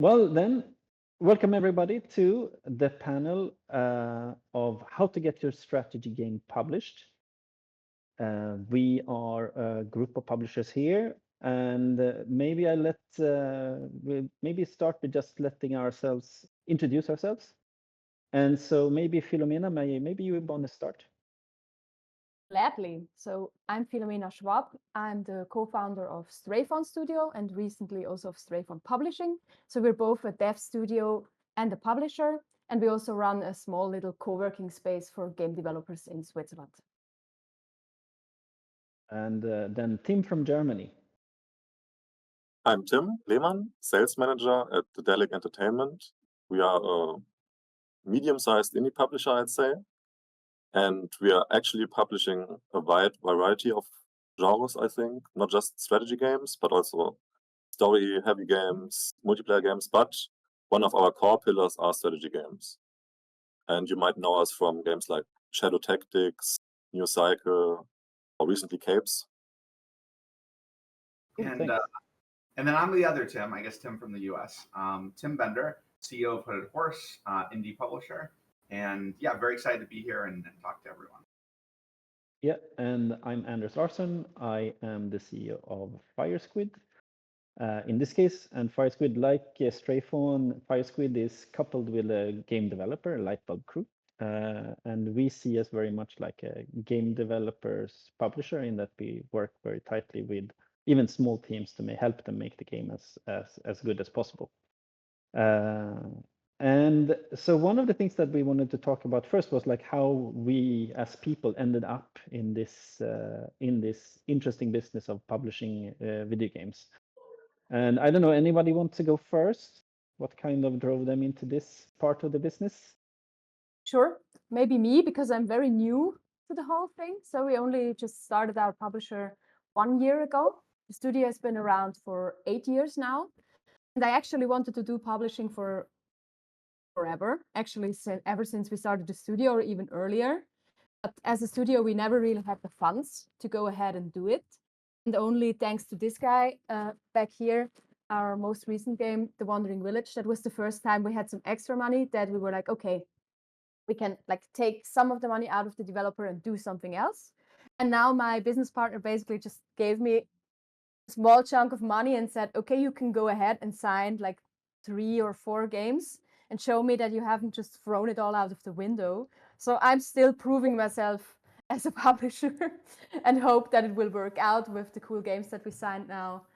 Well, then, welcome everybody to the panel of how to get your strategy game published. We are a group of publishers here, and maybe we'll maybe start with just letting ourselves introduce ourselves. And so maybe Philomena, maybe you want to start. Gladly. So I'm Philomena Schwab. I'm the co-founder of Strayphon Studio and recently also of Strayphon Publishing. So we're both a dev studio and a publisher, and we also run a small little co-working space for game developers in Switzerland. And then Tim from Germany. I'm Tim Lehmann, sales manager at the Delic Entertainment. We are a medium-sized indie publisher, I'd say. And we are actually publishing a wide variety of genres, I think, not just strategy games, but also story-heavy games, multiplayer games, but one of our core pillars are strategy games. And you might know us from games like Shadow Tactics, New Cycle, or recently Capes. And then I'm the other Tim, I guess Tim from the US. Tim Bender, CEO of Hooded Horse, indie publisher. And yeah, very excited to be here and talk to everyone. Yeah, and I'm Anders Larsson. I am the CEO of Firesquid. In this case, and Firesquid, like Strayphon, Firesquid is coupled with a game developer, Lightbulb Crew. And we see us very much like a game developer's publisher in that we work very tightly with even small teams to help them make the game as good as possible. And so one of the things that we wanted to talk about first was like how we as people ended up in this interesting business of publishing video games. And I don't know, anybody want to go first? What kind of drove them into this part of the business? Sure, maybe me, because I'm very new to the whole thing. So we only just started our publisher 1 year ago. The studio has been around for 8 years now. And I actually wanted to do publishing for forever, actually ever since we started the studio or even earlier. But as a studio, we never really had the funds to go ahead and do it. And only thanks to this guy back here, our most recent game, The Wandering Village, that was the first time we had some extra money that we were like, okay, we can like take some of the money out of the developer and do something else. And now my business partner basically just gave me a small chunk of money and said, okay, you can go ahead and sign like 3 or 4 games and show me that you haven't just thrown it all out of the window. So I'm still proving myself as a publisher and hope that it will work out with the cool games that we signed now.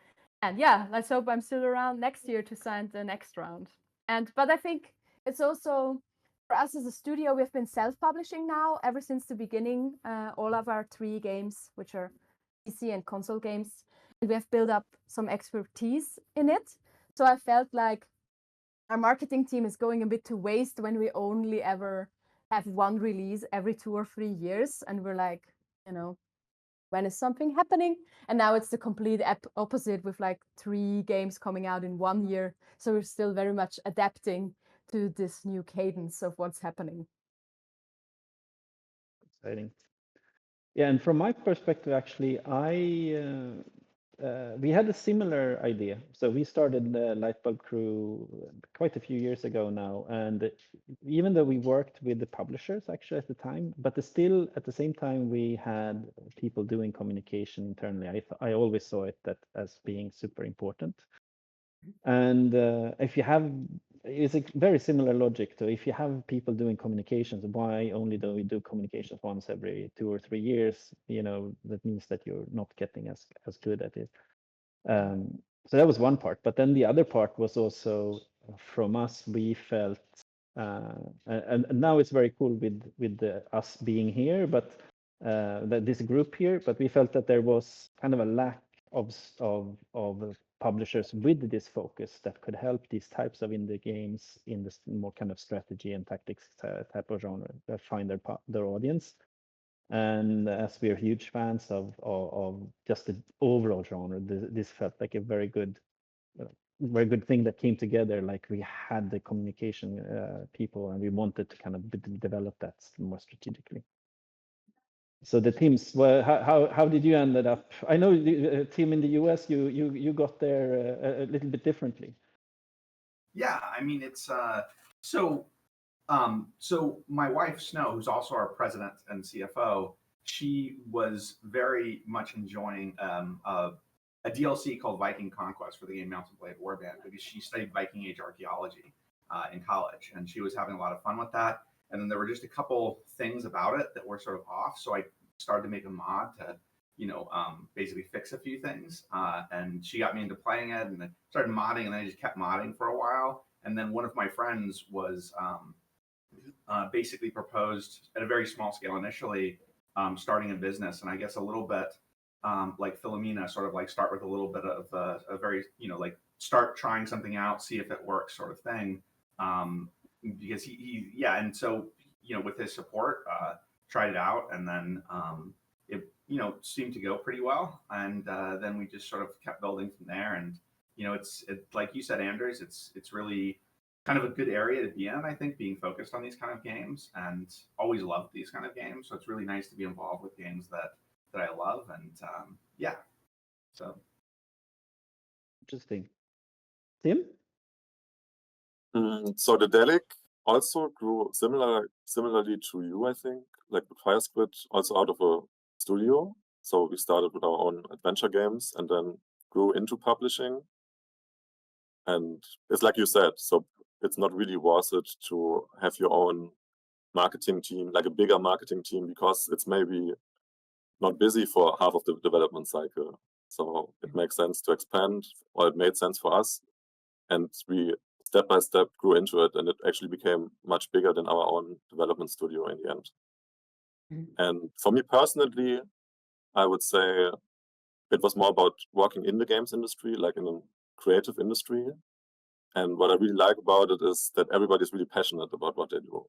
And yeah, let's hope I'm still around next year to sign the next round. But I think it's also for us as a studio, we've been self-publishing now ever since the beginning, all of our 3 games, which are PC and console games, and we have built up some expertise in it. So I felt like our marketing team is going a bit to waste when we only ever have 1 release every 2 or 3 years. And we're like, when is something happening? And now it's the complete opposite with like 3 games coming out in 1 year. So we're still very much adapting to this new cadence of what's happening. Exciting. Yeah, and from my perspective, actually, we had a similar idea. So we started the Lightbulb Crew quite a few years ago now, and even though we worked with the publishers actually at the time, but still at the same time we had people doing communication internally. I always saw it as being super important. And if you have, it's a very similar logic to if you have people doing communications, why only do we do communications once every 2 or 3 years? That means that you're not getting as good at it. So that was one part. But then the other part was also from us, we felt, and now it's very cool with us being here, but this group here, but we felt that there was kind of a lack of publishers with this focus that could help these types of indie games in this more kind of strategy and tactics type of genre that find their audience. And as we are huge fans of just the overall genre, this felt like a very good thing that came together. Like we had the communication people, and we wanted to kind of develop that more strategically. So the teams, well, how did you ended up? I know the team in the US, you got there a little bit differently. Yeah, I mean it's so so my wife Snow, who's also our president and CFO, she was very much enjoying a DLC called Viking Conquest for the game Mountain Blade Warband because she studied Viking Age archaeology in college, and she was having a lot of fun with that. And then there were just a couple things about it that were sort of off, so I started to make a mod to basically fix a few things. And she got me into playing it, and I started modding, and then I just kept modding for a while. And then one of my friends was basically proposed at a very small scale initially, starting a business, and I guess a little bit like Philomena, sort of like start with a little bit of a very like start trying something out, see if it works, sort of thing. Because he yeah, and so with his support, tried it out, and then it seemed to go pretty well, and then we just sort of kept building from there. And it's like you said, Anders, it's really kind of a good area to be in, I think, being focused on these kind of games, and always loved these kind of games. So it's really nice to be involved with games that I love, and yeah. So Interesting. Tim? So the Delic also grew similarly to you, I think, like with Firesquid, also out of a studio. So we started with our own adventure games and then grew into publishing. And it's like you said, so it's not really worth it to have your own marketing team, like a bigger marketing team, because it's maybe not busy for half of the development cycle. So it makes sense to expand, or it made sense for us. And we step by step grew into it, and it actually became much bigger than our own development studio in the end. And for me personally, I would say it was more about working in the games industry, like in a creative industry. And what I really like about it is that everybody's really passionate about what they do.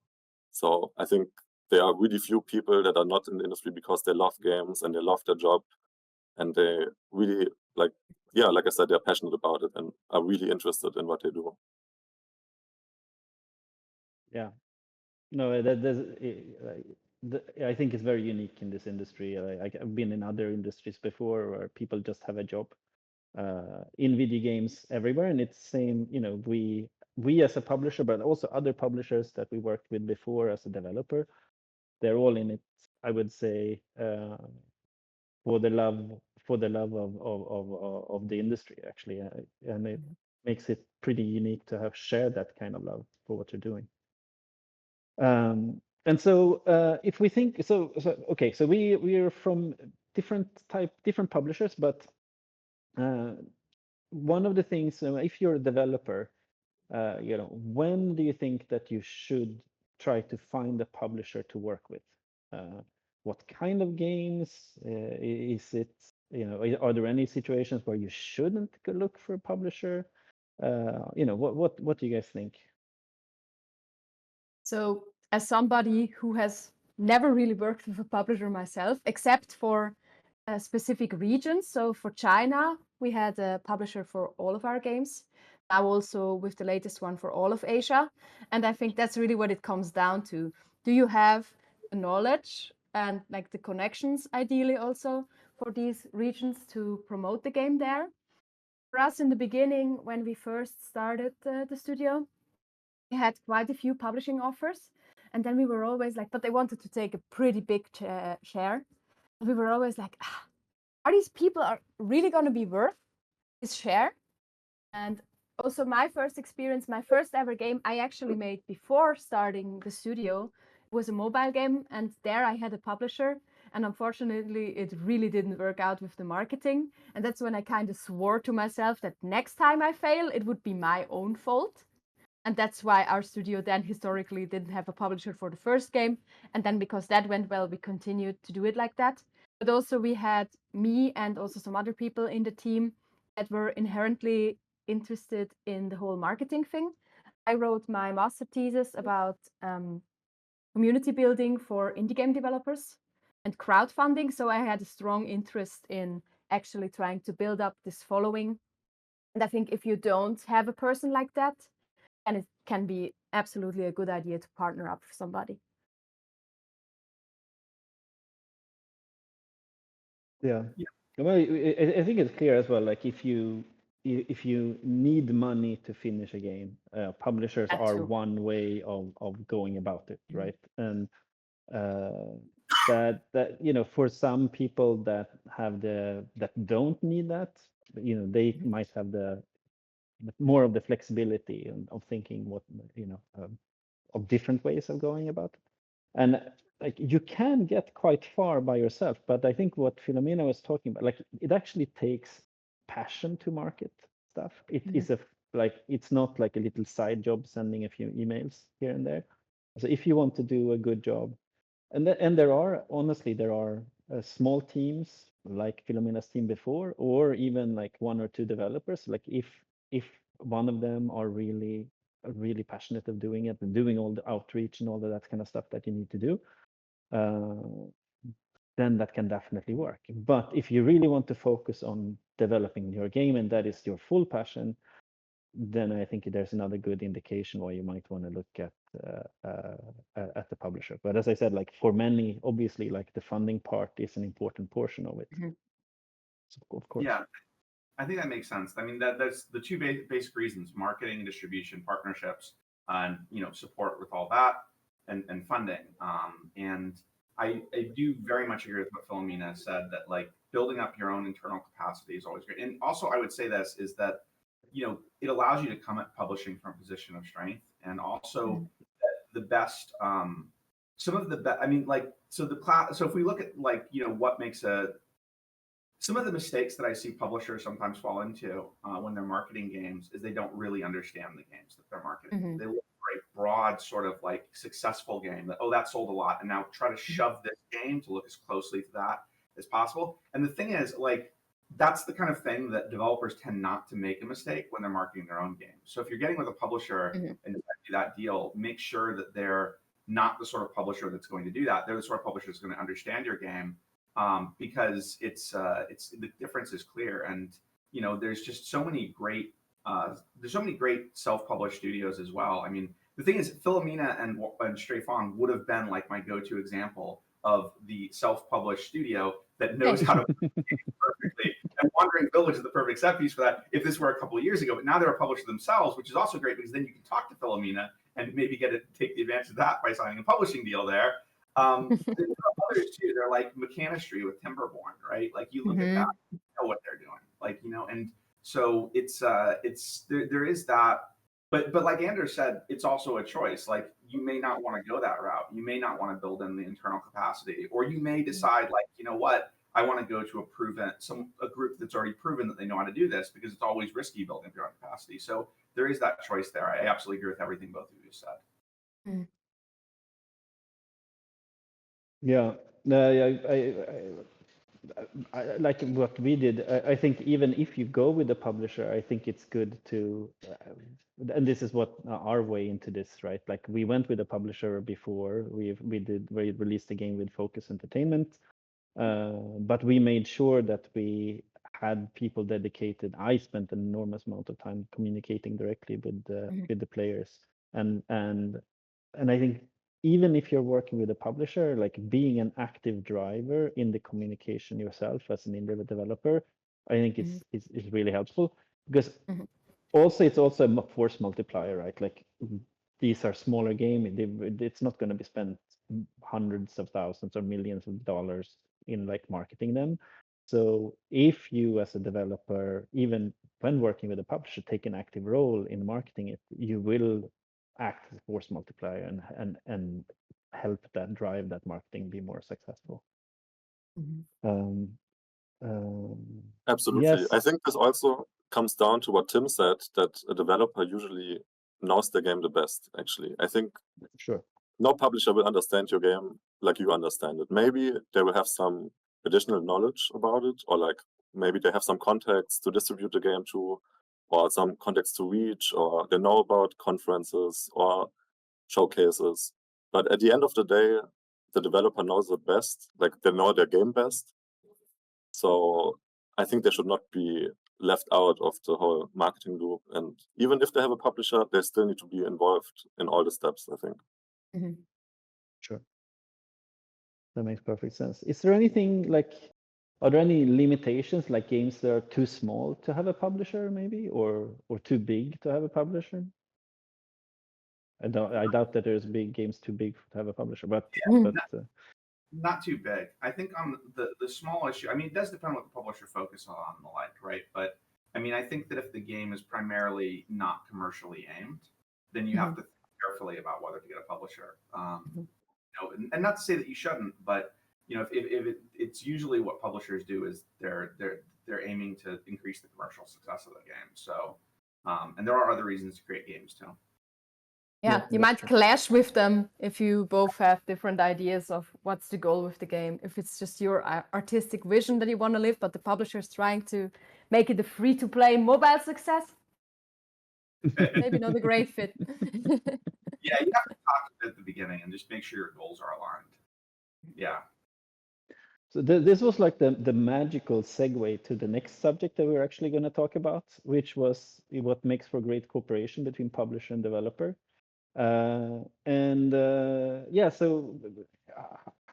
So I think there are really few people that are not in the industry because they love games and they love their job, and they really like I said, they're passionate about it and are really interested in what they do. Yeah. No, I think it's very unique in this industry. I've been in other industries before where people just have a job in video games everywhere, and it's same. We as a publisher, but also other publishers that we worked with before as a developer, they're all in it. I would say for the love of the industry, actually, and it makes it pretty unique to have shared that kind of love for what you're doing. And so if we think okay, so we are from different publishers, but one of the things, if you're a developer, when do you think that you should try to find a publisher to work with? What kind of games is it? Are there any situations where you shouldn't go look for a publisher? What do you guys think? So, as somebody who has never really worked with a publisher myself, except for specific regions. So, for China, we had a publisher for all of our games. Now, also with the latest one for all of Asia. And I think that's really what it comes down to. Do you have the knowledge and like the connections, ideally, also for these regions to promote the game there? For us in the beginning, when we first started the studio, we had quite a few publishing offers, and then we were always like, but they wanted to take a pretty big share. And we were always like, are these people really going to be worth this share? And also my first experience, my first ever game I actually made before starting the studio was a mobile game, and there I had a publisher, and unfortunately it really didn't work out with the marketing. And that's when I kind of swore to myself that next time I fail, it would be my own fault. And that's why our studio then historically didn't have a publisher for the first game. And then because that went well, we continued to do it like that. But also we had me and also some other people in the team that were inherently interested in the whole marketing thing. I wrote my master thesis about community building for indie game developers and crowdfunding. So I had a strong interest in actually trying to build up this following. And I think if you don't have a person like that, and it can be absolutely a good idea to partner up with somebody. Yeah. Well, I think it's clear as well, like if you if you need money to finish a game, publishers That are too. one way of going about it, Mhm. right? And that for some people that don't need that, they Mhm. might have the more of the flexibility of thinking what of different ways of going about it. And like you can get quite far by yourself, but I think what Philomena was talking about, like it actually takes passion to market stuff. It Mhm. is it's not like a little side job sending a few emails here and there. So if you want to do a good job, and there are small teams like Philomena's team before, or even like one or two developers. Like if one of them are really passionate of doing it and doing all the outreach and all of that kind of stuff that you need to do, then that can definitely work. But if you really want to focus on developing your game and that is your full passion, then I think there's another good indication why you might want to look at the publisher. But as I said, like for many, obviously, like the funding part is an important portion of it. Mhm. So of course. Yeah, I think that makes sense. I mean, that's the two basic reasons: marketing and distribution, partnerships, and support with all that, and funding. And I do very much agree with what Philomena said, that like building up your own internal capacity is always great. And also, I would say this is that it allows you to come at publishing from a position of strength, and also the best. Some of the best. I mean, like so the class. So if we look at like what makes some of the mistakes that I see publishers sometimes fall into when they're marketing games is they don't really understand the games that they're marketing. Mhm. They look for a broad sort of like successful game that, oh, that sold a lot, and now try to shove this game to look as closely to that as possible. And the thing is, like, that's the kind of thing that developers tend not to make a mistake when they're marketing their own game. So if you're getting with a publisher Mhm. and do that deal, make sure that they're not the sort of publisher that's going to do that. They're the sort of publisher that's going to understand your game, because it's the difference is clear. And there's just so many great self-published studios as well. I mean, the thing is, Philomena and Strafon would have been like my go-to example of the self-published studio that knows how to perfectly. And Wandering Village is the perfect set piece for that if this were a couple of years ago. But now they're a publisher themselves, which is also great because then you can talk to Philomena and maybe take the advantage of that by signing a publishing deal there. There are others too. They're like Mechanistry with Timberborn, right? Like you look at that, you know what they're doing, like and so it's there is that. But like Anders said, it's also a choice. Like you may not want to go that route. You may not want to build in the internal capacity, or you may decide like, what, I want to go to a group that's already proven that they know how to do this, because it's always risky building up your own capacity. So there is that choice there. I absolutely agree with everything both of you said. Mm. Yeah. No, I like what we did. I think even if you go with the publisher, I think it's good to, and this is what our way into this, right? Like we went with a publisher before we released the game with Focus Entertainment, but we made sure that we had people dedicated. I spent an enormous amount of time communicating directly with the players, and I think even if you're working with a publisher, like being an active driver in the communication yourself as an indie developer, I think is really helpful, because also it's also a force multiplier, right? Like these are smaller games. It's not going to be spent hundreds of thousands or millions of dollars in like marketing them. So if you as a developer, even when working with a publisher, take an active role in marketing it, you will act as a force multiplier and help that drive that marketing be more successful. Um, Absolutely. yes. I think this also comes down to what Tim said, that a developer usually knows the game the best, actually. I think Sure. no publisher will understand your game like you understand it. Maybe they will have some additional knowledge about it, or like maybe they have some contacts to distribute the game to, or some contacts to reach, or they know about conferences or showcases. But at the end of the day, the developer knows it best, like they know their game best. So I think they should not be left out of the whole marketing loop. And even if they have a publisher, they still need to be involved in all the steps, I think. Sure. That makes perfect sense. Is there anything like Are there any limitations, like games that are too small to have a publisher, maybe, or too big to have a publisher? I doubt that there's big games too big to have a publisher, but Not too big. I think on the small issue, I mean, it does depend what the publisher focuses on and the like, right? But I mean, I think that if the game is primarily not commercially aimed, then you have to think carefully about whether to get a publisher. You know, and not to say that you shouldn't, but you know, if it's usually what publishers do is they're aiming to increase the commercial success of the game. So, and there are other reasons to create games too. Yeah, Yeah, you that's might true. clash with them if you both have different ideas of what's the goal with the game. If it's just your artistic vision that you want to live, but the publisher is trying to make it a free-to-play mobile success, maybe not a great fit. Yeah, you have to talk at the beginning and just make sure your goals are aligned. Yeah. So this was like the magical segue to the next subject that we're actually going to talk about, which was what makes for great cooperation between publisher and developer. Yeah, so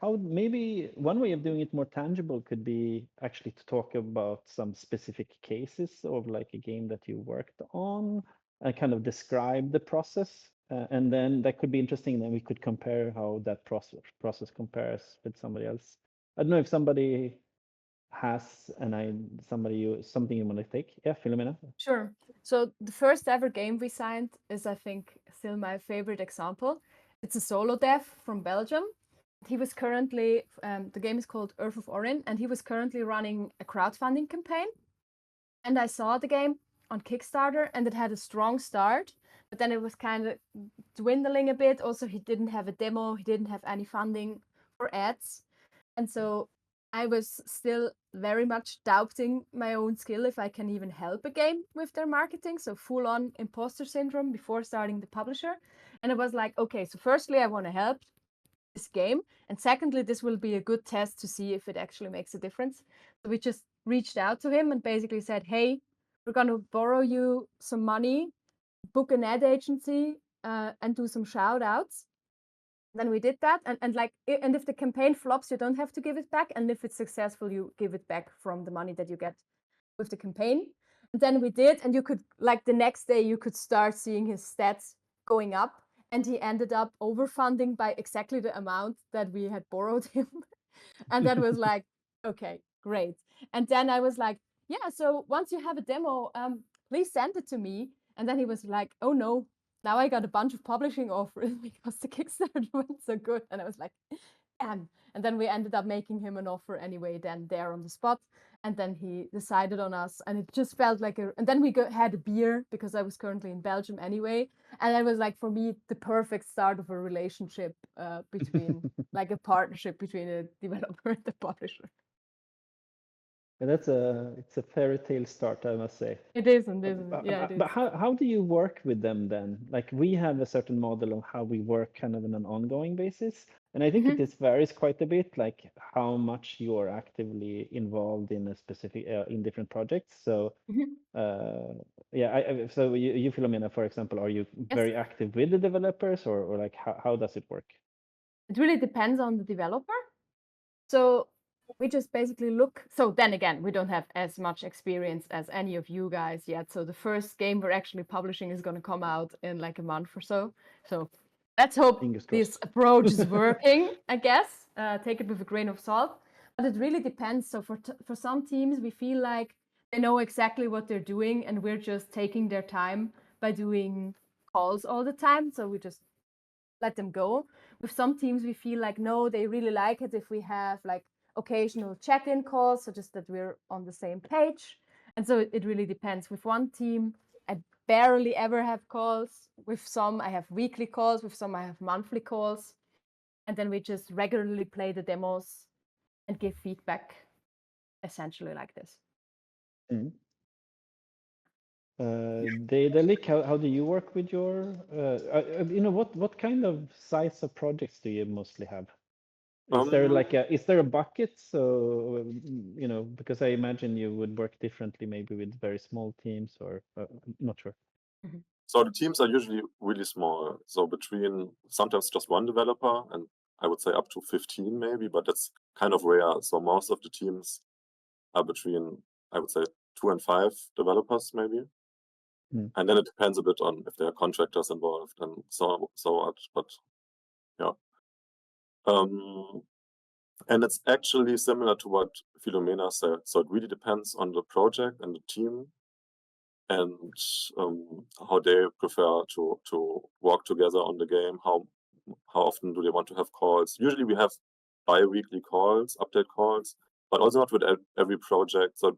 how maybe one way of doing it more tangible could be actually to talk about some specific cases of like a game that you worked on and kind of describe the process. And then that could be interesting. Then we could compare how that process compares with somebody else. I don't know if somebody has something you want to take. Yeah, Philomena. Sure. So the first ever game we signed is, I think, still my favorite example. It's a solo dev from Belgium. He was currently, the game is called Earth of Orin, and he was currently running a crowdfunding campaign. And I saw the game on Kickstarter, and it had a strong start, but then it was kind of dwindling a bit. Also, he didn't have a demo, he didn't have any funding for ads. And so I was still very much doubting my own skill if I can even help a game with their marketing. So full on imposter syndrome before starting the publisher. And it was like, okay, so firstly, I want to help this game. And secondly, this will be a good test to see if it actually makes a difference. So we just reached out to him and basically said, hey, we're going to borrow you some money, book an ad agency, and do some shout outs. Then we did that, and if the campaign flops, you don't have to give it back, and if it's successful, you give it back from the money that you get with the campaign. And then we did, and you could, like, the next day you could start seeing his stats going up, and he ended up overfunding by exactly the amount that we had borrowed him. And that was like, okay, great. And then I was like, yeah, so once you have a demo, please send it to me. And then he was like, oh no, now I got a bunch of publishing offers because the Kickstarter went so good. And I was like, damn. And then we ended up making him an offer anyway, then there on the spot. And then he decided on us, and it just felt like and then we had a beer because I was currently in Belgium anyway. And it was like, for me, the perfect start of a relationship between like a partnership between a developer and the publisher. And it's a fairy tale start, I must say. It is, and yeah, it is. But how do you work with them then? Like, we have a certain model of how we work kind of on an ongoing basis. And I think it varies quite a bit, like how much you are actively involved in a specific in different projects. So yeah, so you Philomena, for example, are you very active with the developers, or like how does it work? It really depends on the developer. So we just basically look. So then again, we don't have as much experience as any of you guys yet. So the first game we're actually publishing is going to come out in like a month or so. So let's hope this approach is working, I guess. Take it with a grain of salt. But it really depends. So for some teams, we feel like they know exactly what they're doing, and we're just taking their time by doing calls all the time. So we just let them go. With some teams, we feel like, no, they really like it if we have like occasional check-in calls, so just that we're on the same page. And so it really depends. With one team, I barely ever have calls. With some, I have weekly calls. With some, I have monthly calls. And then we just regularly play the demos and give feedback, essentially like this. Daedalic, how do you work with your, what kind of size of projects do you mostly have? Is there like is there a bucket? So, because I imagine you would work differently maybe with very small teams, or not sure. So the teams are usually really small. So between sometimes just one developer, and I would say up to 15 maybe, but that's kind of rare. So most of the teams are between, I would say, 2 and 5 developers maybe. Mm. And then it depends a bit on if there are contractors involved and so on. But yeah. And it's actually similar to what Filomena said. So it really depends on the project and the team and how they prefer to work together on the game. How often do they want to have calls? Usually we have bi-weekly calls, update calls, but also not with every project. So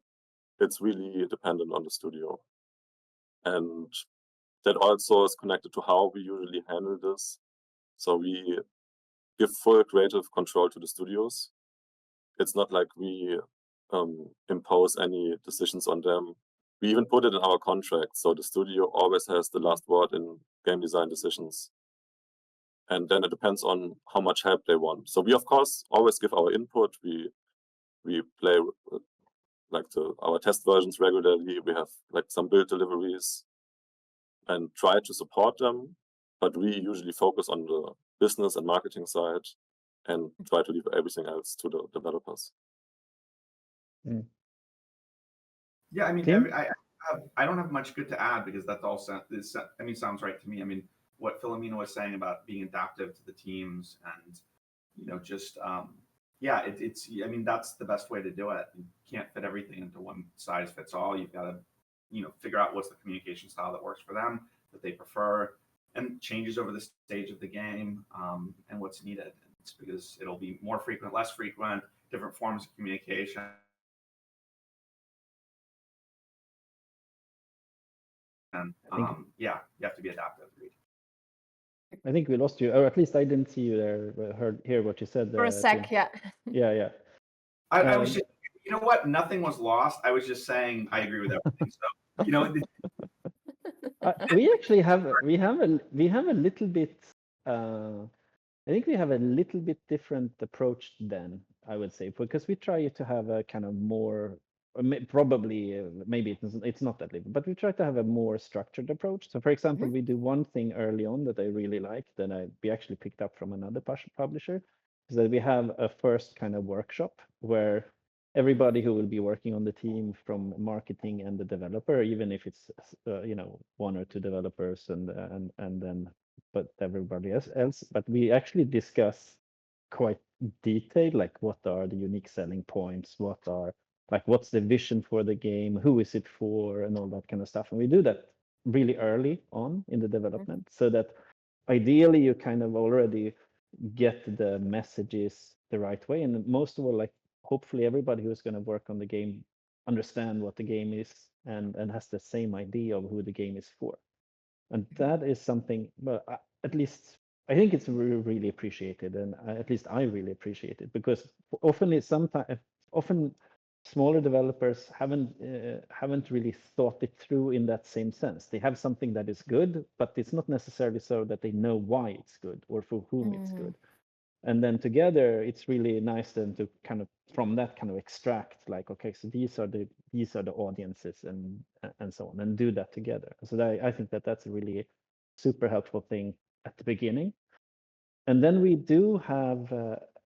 it's really dependent on the studio. And that also is connected to how we usually handle this. So we give full creative control to the studios. It's not like we impose any decisions on them. We even put it in our contract, so the studio always has the last word in game design decisions. And then it depends on how much help they want. So we of course always give our input. We play like our test versions regularly. We have like some build deliveries and try to support them, but we usually focus on the business and marketing side and try to leave everything else to the developers. Yeah, I mean, Tim? I don't have much good to add because that's all sounds right to me. I mean, what Filomena was saying about being adaptive to the teams and, you know, just yeah, it's I mean, that's the best way to do it. You can't fit everything into one size fits all. You've got to, you know, figure out what's the communication style that works for them, that they prefer, and changes over the stage of the game, and what's needed. It's because it'll be more frequent, less frequent, different forms of communication. And yeah, you have to be adaptive. I think we lost you, or at least I didn't see you there. Hear what you said. For a sec, Tim. yeah. Yeah. I was just, you know what? Nothing was lost. I was just saying I agree with everything. So, you know, We actually have a little bit. I think we have a little bit different approach then, I would say, because we try to have a kind of more, probably maybe it's not that little, but we try to have a more structured approach. So, for example, we do one thing early on that I really like that we actually picked up from another publisher, is that we have a first kind of workshop where everybody who will be working on the team, from marketing and the developer, even if it's you know, 1 or 2 developers and then but everybody else, but we actually discuss quite detailed, like what are the unique selling points, what's the vision for the game, who is it for, and all that kind of stuff. And we do that really early on in the development, so that ideally you kind of already get the messages the right way. And most of all, like, hopefully everybody who's going to work on the game understand what the game is and has the same idea of who the game is for. And that is something, well, at least I think it's really appreciated, and at least I really appreciate it, because often smaller developers haven't really thought it through in that same sense. They have something that is good, but it's not necessarily so that they know why it's good or for whom it's good. And then together, it's really nice then to kind of from that kind of extract, like, okay, so these are the audiences and so on, and do that together. So I think that's a really super helpful thing at the beginning. And then we do have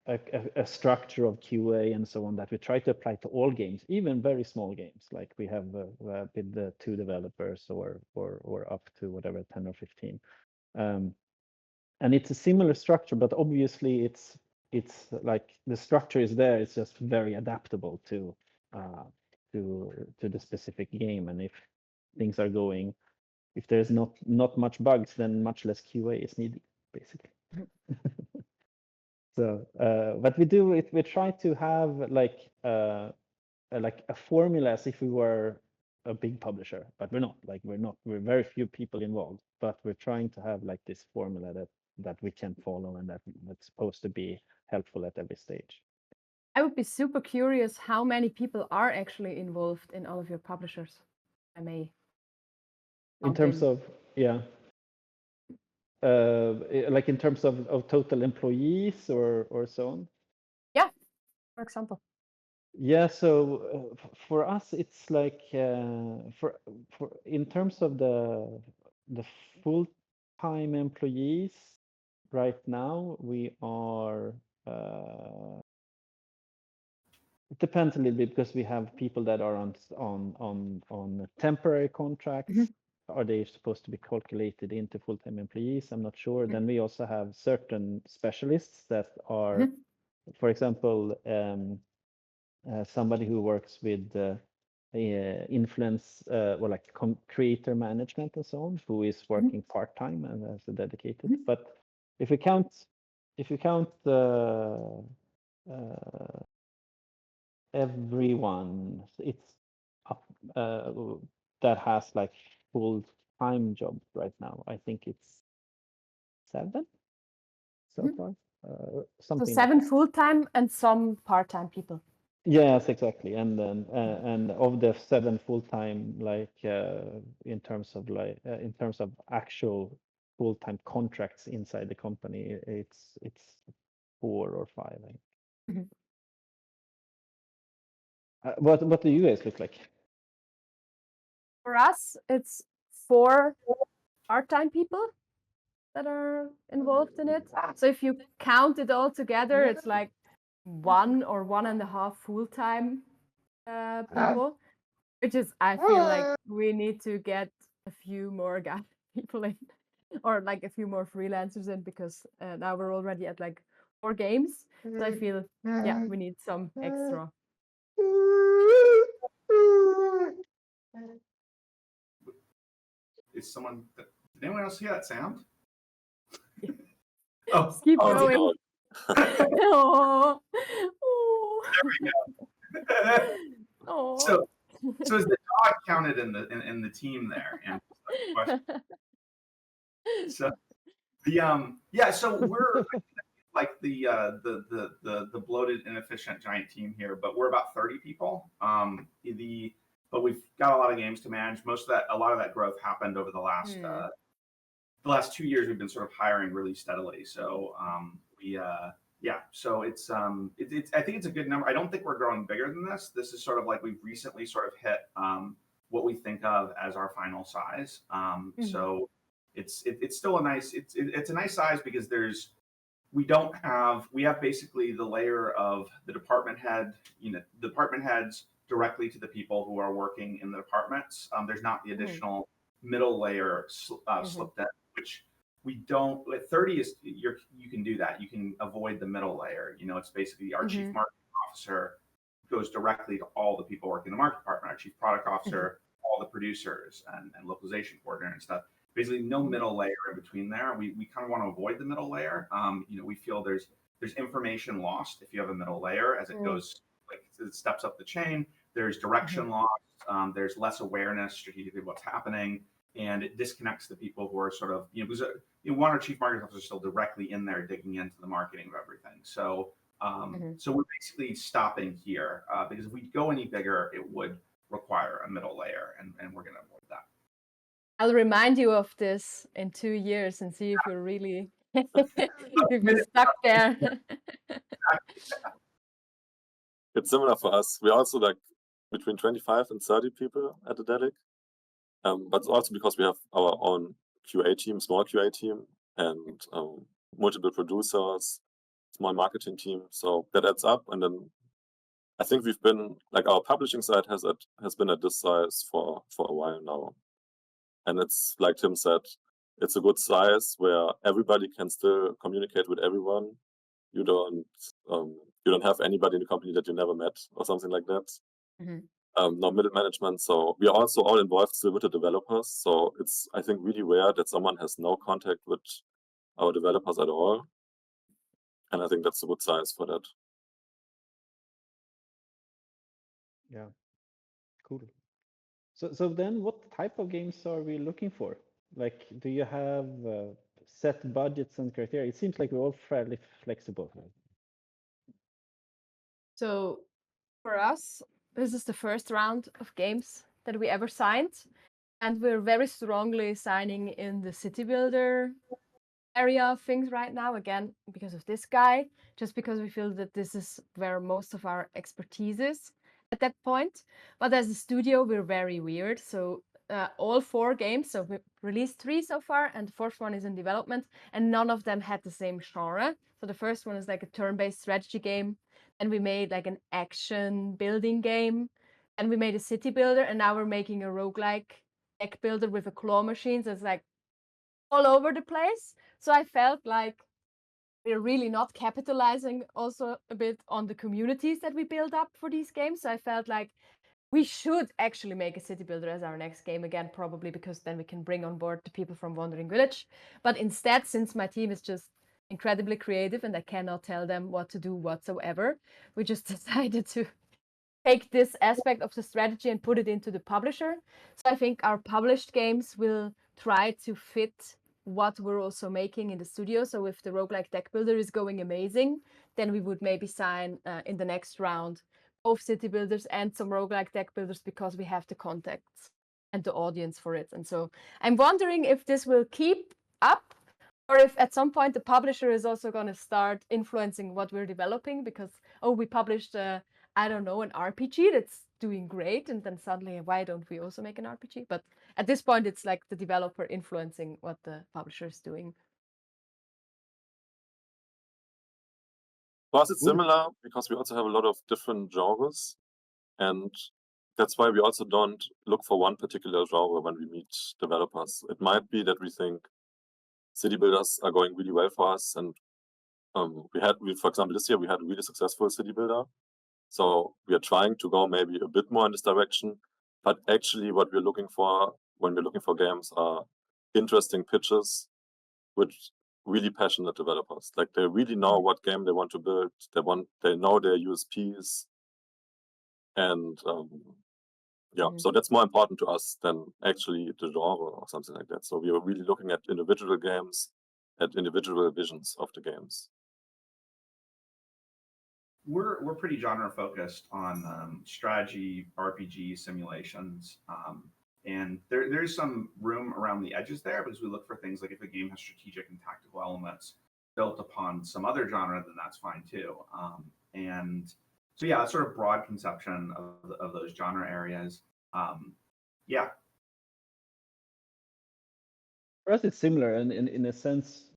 a structure of QA and so on that we try to apply to all games, even very small games, like we have with the 2 developers or up to whatever 10 or 15. And it's a similar structure, but obviously it's like the structure is there. It's just very adaptable to the specific game. And if things are going, if there's not much bugs, then much less QA is needed, basically. So, but we do it. We try to have like a formula as if we were a big publisher, but we're not. Like we're very few people involved, but we're trying to have like this formula that we can follow and that's supposed to be helpful at every stage. I would be super curious how many people are actually involved in all of your publishers. I may. In terms of, yeah. Like in terms of total employees or so on? Yeah, for example. Yeah, so for us, it's like for in terms of the full-time employees, right now we are it depends a little bit because we have people that are on temporary contracts. Are they supposed to be calculated into full-time employees? I'm not sure. Then we also have certain specialists that are, for example, somebody who works with influence or like creator management and so on, who is working part-time and as a dedicated. But if you count everyone, it's up that has like full-time jobs right now. I think it's 7 so far. So Something like 7 that. full-time and some part-time people. Yes, exactly. And then and of the 7 full-time, like in terms of actual full-time contracts inside the company, it's 4 or 5. I think. What do you guys look like? For us, it's 4 part-time people that are involved in it. So if you count it all together, it's like 1 or 1.5 full-time people, which is, I feel like we need to get a few more people in, or like a few more freelancers in, because now we're already at like 4 games. So I feel, yeah, we need some extra. Did anyone else hear that sound? Oh, Just keep Oh, it's a going. dog. Oh. Oh. So is the dog counted in the team there? And so so we're like the bloated, inefficient giant team here, but we're about 30 people. But we've got a lot of games to manage. A lot of that growth happened over the last 2 years. We've been sort of hiring really steadily. So so it's I think it's a good number. I don't think we're growing bigger than this. This is sort of like we've recently sort of hit what we think of as our final size. So it's still a nice size because we have basically the layer of the department heads directly to the people who are working in the departments. There's not the additional middle layer slipped in, which we don't. At 30 is you can do that. You can avoid the middle layer. It's basically our chief marketing officer goes directly to all the people working in the market department. Our chief product officer, all the producers and localization coordinator and stuff. Basically, no middle layer in between there. We kind of want to avoid the middle layer. We feel there's information lost if you have a middle layer as it goes, like it steps up the chain. There's direction lost. There's less awareness strategically of what's happening, and it disconnects the people who are sort of because one or chief marketing officer is still directly in there digging into the marketing of everything. So so we're basically stopping here because if we go any bigger, it would require a middle layer, and we're going to avoid that. I'll remind you of this in 2 years and see if you're really if you're stuck there. It's similar for us. We're also like between 25 and 30 people at the Delic. But it's also because we have our own QA team, small QA team, and multiple producers, small marketing team. So that adds up. And then I think we've been like our publishing side has been at this size for a while now. And it's like Tim said, it's a good size where everybody can still communicate with everyone. You don't have anybody in the company that you never met or something like that. No middle management. So we are also all involved still with the developers. So it's, I think, really rare that someone has no contact with our developers at all. And I think that's a good size for that. Yeah, cool. So then what type of games are we looking for? Like, do you have set budgets and criteria? It seems like we're all fairly flexible. So for us, this is the first round of games that we ever signed. And we're very strongly signing in the city builder area of things right now, again, because of this guy, just because we feel that this is where most of our expertise is at that point. But as a studio, we're very weird. So all 4 games, so we've released 3 so far, and the 4th one is in development, and none of them had the same genre. So the first one is like a turn-based strategy game. and we made like an action building game, and we made a city builder, and now we're making a roguelike deck builder with a claw machine. So it's like all over the place. So I felt like we're really not capitalizing also a bit on the communities that we build up for these games. So I felt like we should actually make a city builder as our next game again, probably because then we can bring on board the people from Wandering Village. But instead, since my team is just incredibly creative and I cannot tell them what to do whatsoever, we just decided to take this aspect of the strategy and put it into the publisher. So I think our published games will try to fit what we're also making in the studio. So if the roguelike deck builder is going amazing, then we would maybe sign in the next round both city builders and some roguelike deck builders, because we have the contacts and the audience for it. And so I'm wondering if this will keep up, or if at some point the publisher is also going to start influencing what we're developing, because, oh, we published, I don't know, an RPG that's doing great, and then suddenly, why don't we also make an RPG? But at this point, it's like the developer influencing what the publisher is doing. For us, it's similar because we also have a lot of different genres, and that's why we also don't look for one particular genre when we meet developers. It might be that we think city builders are going really well for us, and for example, this year we had a really successful city builder. So we are trying to go maybe a bit more in this direction, but actually what we're looking for when we're looking for games are interesting pitches with really passionate developers. Like they really know what game they want to build. They know their USPs, and so that's more important to us than actually the genre or something like that. So we are really looking at individual games, at individual visions of the games. We're pretty genre focused on strategy, RPG, simulations, and there's some room around the edges there, because we look for things like if a game has strategic and tactical elements built upon some other genre, then that's fine too. And so yeah, a sort of broad conception of those genre areas. Yeah. For us, it's similar, and in a sense,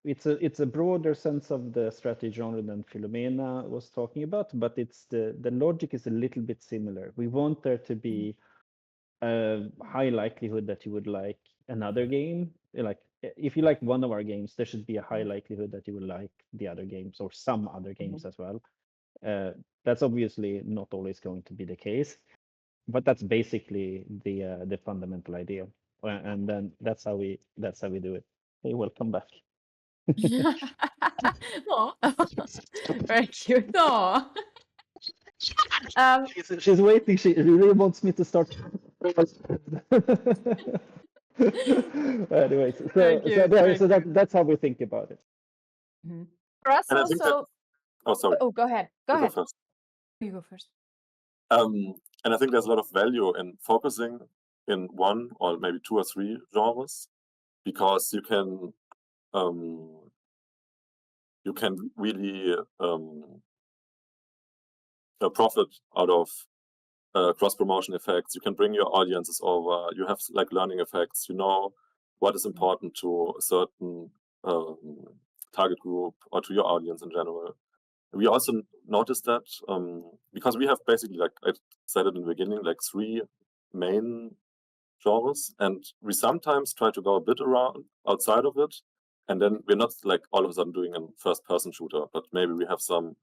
it's a broader sense of the strategy genre than Filomena was talking about, but it's the logic is a little bit similar. We want there to be a high likelihood that you would like another game. Like if you like one of our games, there should be a high likelihood that you will like the other games or some other games as well. That's obviously not always going to be the case, but that's basically the fundamental idea, and then that's how we do it. Hey, welcome back. Oh, very cute. Oh. She's waiting. She really wants me to start. Anyways, that's how we think about it. For us And I think also. Oh, sorry. Oh, go ahead. Go ahead. First. You go first. And I think there's a lot of value in focusing in one or maybe two or three genres, because you can really profit out of cross promotion effects. You can bring your audiences over. You have like learning effects. You know what is important to a certain target group or to your audience in general. We also noticed that because we have basically, like I said it in the beginning, like three main genres, and we sometimes try to go a bit around outside of it, and then we're not like all of a sudden doing a first-person shooter, but maybe we have some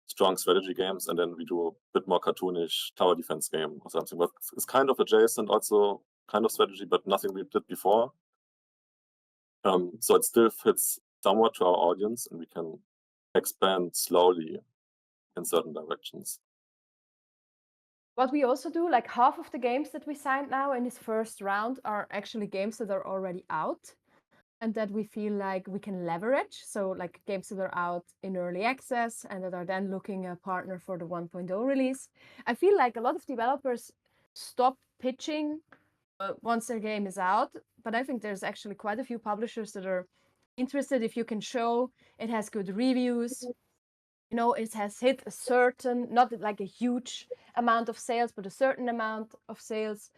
strong strategy games, and then we do a bit more cartoonish tower defense game or something. But it's kind of adjacent, also kind of strategy, but nothing we did before. So it still fits somewhat to our audience, and we can expand slowly in certain directions. What we also do, like half of the games that we signed now in this first round are actually games that are already out and that we feel like we can leverage. So like games that are out in early access and that are then looking a partner for the 1.0 release. I feel like a lot of developers stop pitching once their game is out, but I think there's actually quite a few publishers that are interested if you can show it has good reviews, you know, it has hit a certain, not like a huge amount of sales, but a certain amount of sales.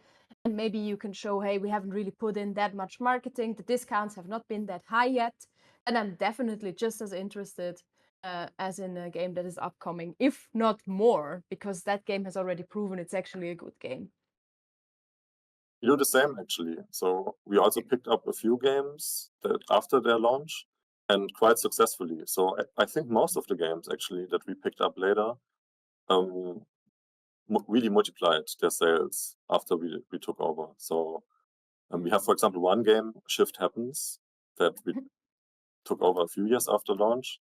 And maybe you can show, hey, we haven't really put in that much marketing. The discounts have not been that high yet. And I'm definitely just as interested as in a game that is upcoming, if not more, because that game has already proven it's actually a good game. We do the same actually. So we also picked up a few games that after their launch and quite successfully. So I think most of the games actually that we picked up later really multiplied their sales after we took over. So we have, for example, one game, Shift Happens, that we took over a few years after launch.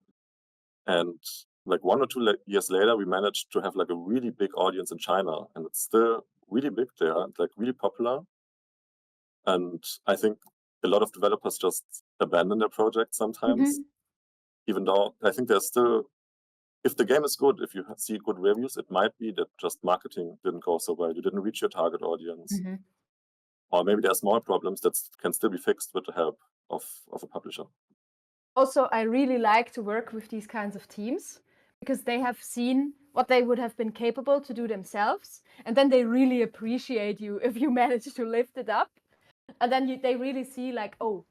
And like 1 or 2 years later, we managed to have like a really big audience in China, and it's still really big there, like really popular. And I think a lot of developers just abandon their project sometimes, even though I think there's still, if the game is good, if you see good reviews, it might be that just marketing didn't go so well. You didn't reach your target audience. Or maybe there are small problems that can still be fixed with the help of a publisher. Also, I really like to work with these kinds of teams because they have seen what they would have been capable to do themselves. And then they really appreciate you if you manage to lift it up. And then they really see like, oh,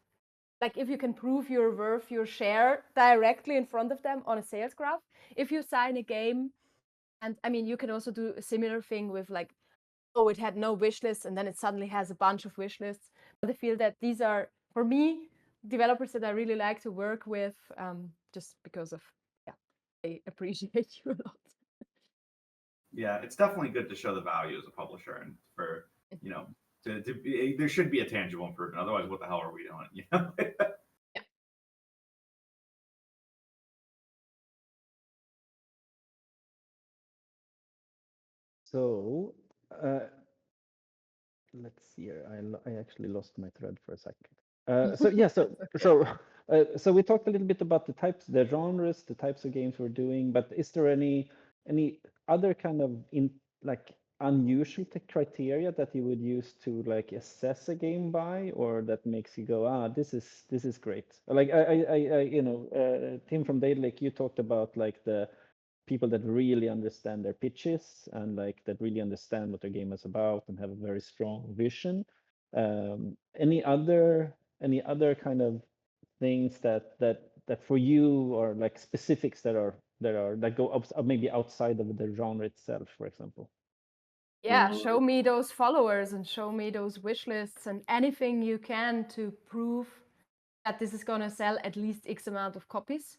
like if you can prove your worth, your share directly in front of them on a sales graph. If you sign a game, and I mean, you can also do a similar thing with like, oh, it had no wish lists and then it suddenly has a bunch of wish lists. But I feel that these are, for me, developers that I really like to work with, just because of, they appreciate you a lot. Yeah, it's definitely good to show the value as a publisher, and for, you know, to be, there should be a tangible improvement. Otherwise, what the hell are we doing? You know? So let's see here. I actually lost my thread for a second. So we talked a little bit about the types, the genres, the types of games we're doing. But is there any other kind of unusual criteria that you would use to like assess a game by, or that makes you go, this is great? Like Tim from Daedalic, you talked about like the people that really understand their pitches and like that really understand what their game is about and have a very strong vision. Any other kind of things that for you, or like specifics that go maybe outside of the genre itself, for example? Yeah, show me those followers and show me those wish lists and anything you can to prove that this is going to sell at least X amount of copies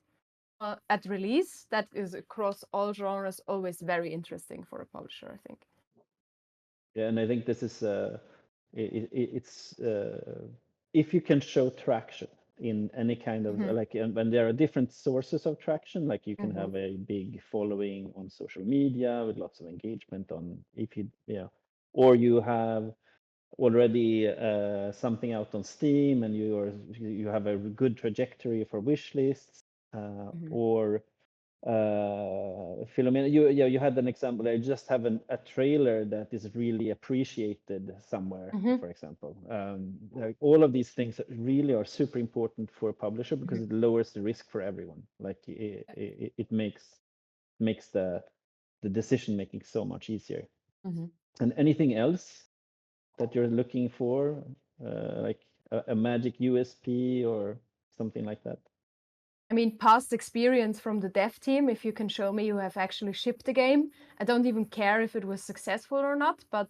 at release. That is across all genres always very interesting for a publisher, I think. Yeah, and I think this is it's if you can show traction in any kind of like, when there are different sources of traction, like you can have a big following on social media with lots of engagement on, or you have already something out on Steam and you have a good trajectory for wish lists, or Philomena, you had an example there. You just have a trailer that is really appreciated somewhere, for example. Like all of these things really are super important for a publisher because it lowers the risk for everyone. Like it makes the decision making so much easier. And anything else that you're looking for, like a magic USP or something like that? I mean, past experience from the dev team, if you can show me you have actually shipped the game. I don't even care if it was successful or not, but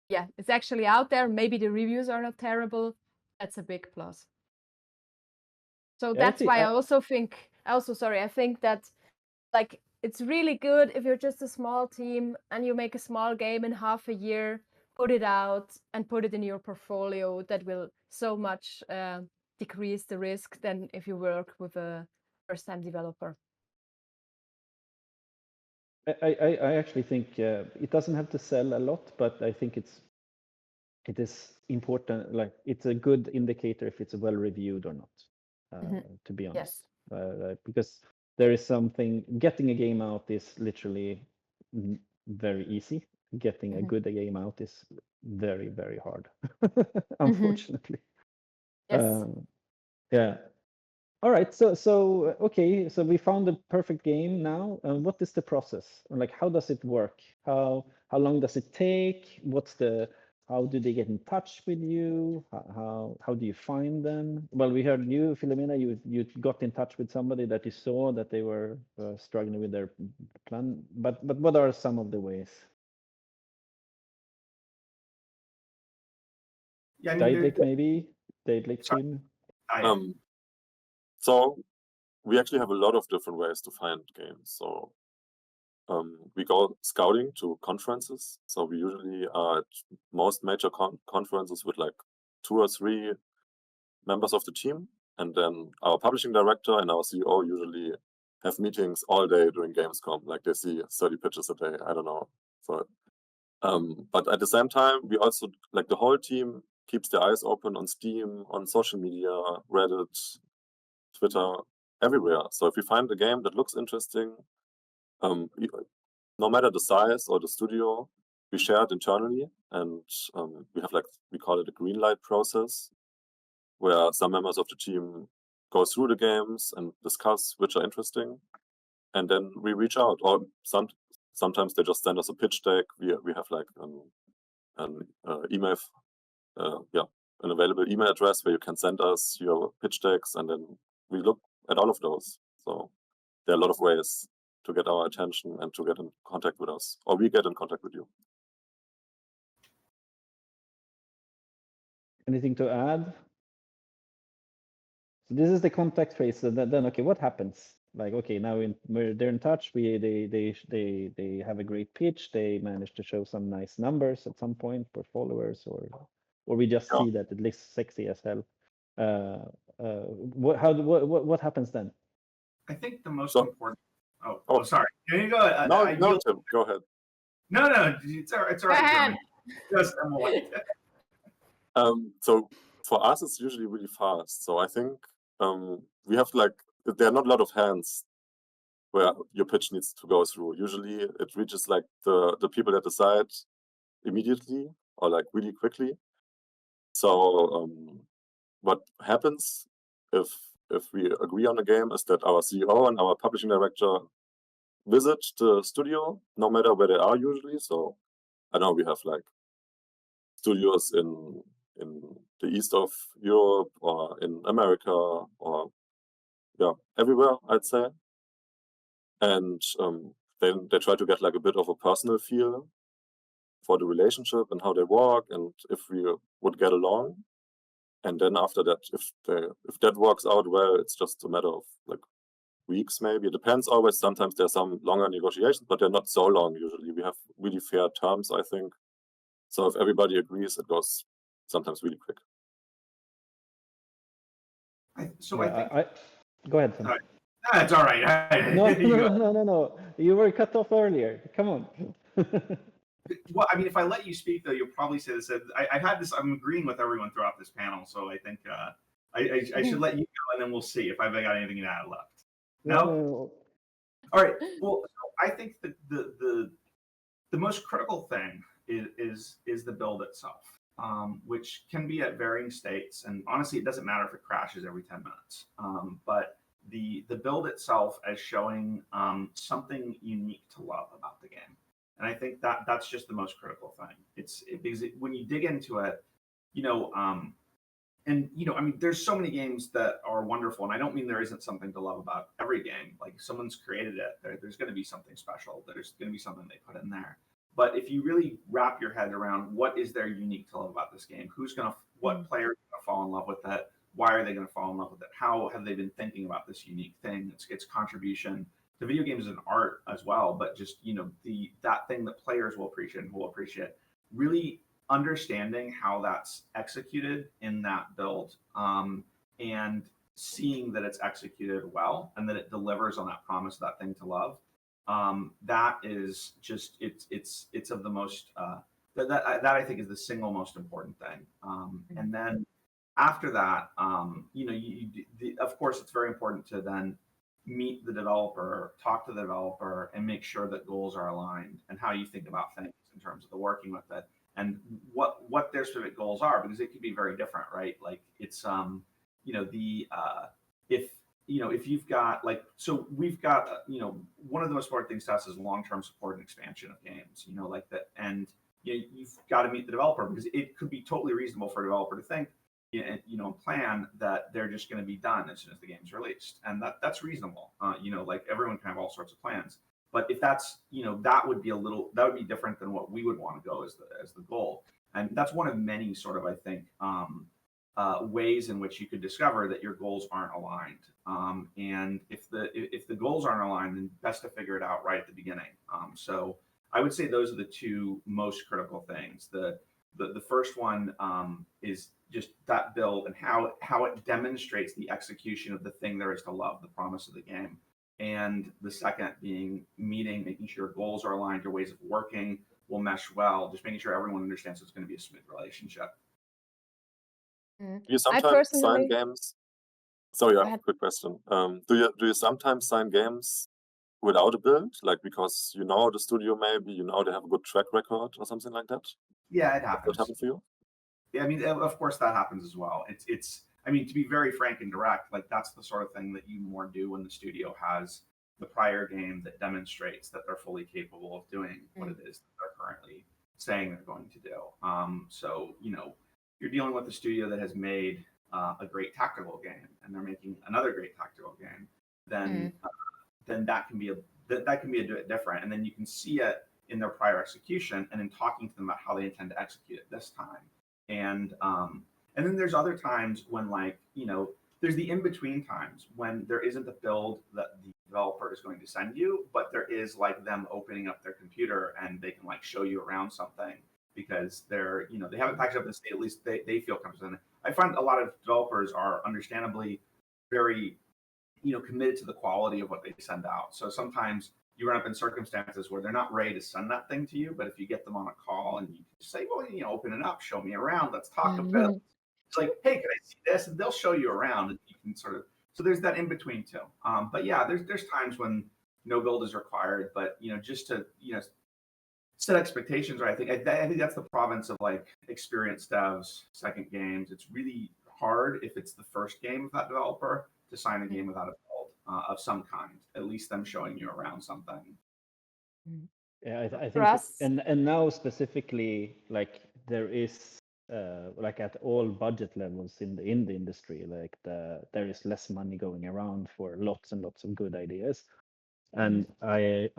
yeah, it's actually out there. Maybe the reviews are not terrible. That's a big plus. So that's why I think that like it's really good if you're just a small team and you make a small game in half a year, put it out and put it in your portfolio. That will so much decrease the risk than if you work with a first-time developer. I actually think it doesn't have to sell a lot, but I think it is important. Like it's a good indicator if it's well reviewed or not. To be honest, because there is something. Getting a game out is literally very easy. Getting a good game out is very, very hard, unfortunately. Yes. Yeah. All right. So okay. So we found the perfect game now. What is the process? Like, how does it work? How long does it take? What's the how do they get in touch with you? How do you find them? Well, we heard you, Filomena, you got in touch with somebody that you saw that they were struggling with their plan. But what are some of the ways? Yeah, I mean, Daedalic maybe? Daedalic Sorry. team? So we actually have a lot of different ways to find games. So we go scouting to conferences. So we usually are at most major conferences with like 2 or 3 members of the team. And then our publishing director and our CEO usually have meetings all day during Gamescom. Like they see 30 pitches a day. I don't know. So, but at the same time, we also, like the whole team keeps their eyes open on Steam, on social media, Reddit, Twitter, everywhere. So if we find a game that looks interesting, no matter the size or the studio, we share it internally, and we have we call it a green light process, where some members of the team go through the games and discuss which are interesting, and then we reach out. Or sometimes they just send us a pitch deck. We have like an email, an available email address where you can send us your pitch decks, and then we look at all of those. So there are a lot of ways to get our attention and to get in contact with us, or we get in contact with you. Anything to add? So this is the contact phase. So then okay, what happens? Like, okay, now they're in touch. They have a great pitch. They manage to show some nice numbers at some point for followers, or we just see that it looks sexy as hell. What happens then? I think the most important. Oh, sorry. Can you go? No, Tim, go ahead. No, it's all right. Jeremy. Just so for us, it's usually really fast. So I think we have there are not a lot of hands where your pitch needs to go through. Usually it reaches like the people that decide immediately or like really quickly. So what happens if we agree on a game is that our CEO and our publishing director visit the studio, no matter where they are usually. So I know we have like studios in the east of Europe or in America or everywhere, I'd say. And then they try to get like a bit of a personal feel for the relationship and how they work and if we would get along. And then after that, if that works out well, it's just a matter of like weeks maybe. It depends always. Sometimes there's some longer negotiations, but they're not so long usually. We have really fair terms, I think. So if everybody agrees, it goes sometimes really quick. I think. Go ahead, Tim. It's all right. No. You were cut off earlier. Come on. Well, I mean, if I let you speak, though, you'll probably say this. I've had this. I'm agreeing with everyone throughout this panel, so I think I should let you go, and then we'll see if I've got anything to add left. No. All right. Well, I think that the most critical thing is the build itself, which can be at varying states, and honestly, it doesn't matter if it crashes every 10 minutes. But the build itself as showing something unique to love about the game. And I think that's just the most critical thing. Because when you dig into it, I mean, there's so many games that are wonderful, and I don't mean there isn't something to love about every game. Like someone's created it, there's going to be something special. There's going to be something they put in there. But if you really wrap your head around what is there unique to love about this game, what player is going to fall in love with it? Why are they going to fall in love with it? How have they been thinking about this unique thing? Its contribution to video games as an art as well, but just that thing that players will appreciate and will appreciate. Really understanding how that's executed in that build, and seeing that it's executed well and that it delivers on that promise of that thing to love. That is just it's of the most that I think is the single most important thing. And then after that, of course, it's very important to then meet the developer, talk to the developer, and make sure that goals are aligned and how you think about things in terms of the working with it and what their specific goals are, because it could be very different, right? Like it's if you've got we've got one of the most important things to us is long-term support and expansion of games, like that. And you've got to meet the developer, because it could be totally reasonable for a developer to think, plan that they're just going to be done as soon as the game's released, and that's reasonable. Like everyone can have all sorts of plans, but if that's that would be different than what we would want to go as the goal, and that's one of many sort of, I think, ways in which you could discover that your goals aren't aligned. And if the goals aren't aligned, then best to figure it out right at the beginning. So I would say those are the two most critical things. The first one is just that build and how it demonstrates the execution of the thing there is to love, the promise of the game. And the second being making sure goals are aligned, your ways of working will mesh well, just making sure everyone understands it's going to be a smooth relationship. You sometimes sign games. Sorry, I have a quick question. Do you sometimes sign games without a build, like because the studio maybe they have a good track record or something like that? Yeah, it happens. That happened for you? Yeah, I mean, of course that happens as well. It's I mean, to be very frank and direct, like that's the sort of thing that you more do when the studio has the prior game that demonstrates that they're fully capable of doing what it is that they're currently saying they're going to do. So you're dealing with a studio that has made a great tactical game, and they're making another great tactical game, then that can be a bit different, and then you can see it in their prior execution, and in talking to them about how they intend to execute it this time. And then there's other times when there's the in-between times when there isn't a build that the developer is going to send you, but there is them opening up their computer and they can show you around something because they're they haven't packaged up the state, at least they feel comfortable. I find a lot of developers are understandably very committed to the quality of what they send out. So sometimes you run up in circumstances where they're not ready to send that thing to you, but if you get them on a call and you say, well, open it up, show me around, let's talk a bit. It's like, hey, can I see this? And they'll show you around, and you can sort of. So there's that in between too. But yeah, there's times when no build is required, but just to set expectations right. I think that's the province of experienced devs, second games. It's really hard if it's the first game of that developer to sign a game without a build of some kind. At least them showing you around something. Yeah, I think, and now specifically, there is at all budget levels in the industry, there is less money going around for lots and lots of good ideas, and I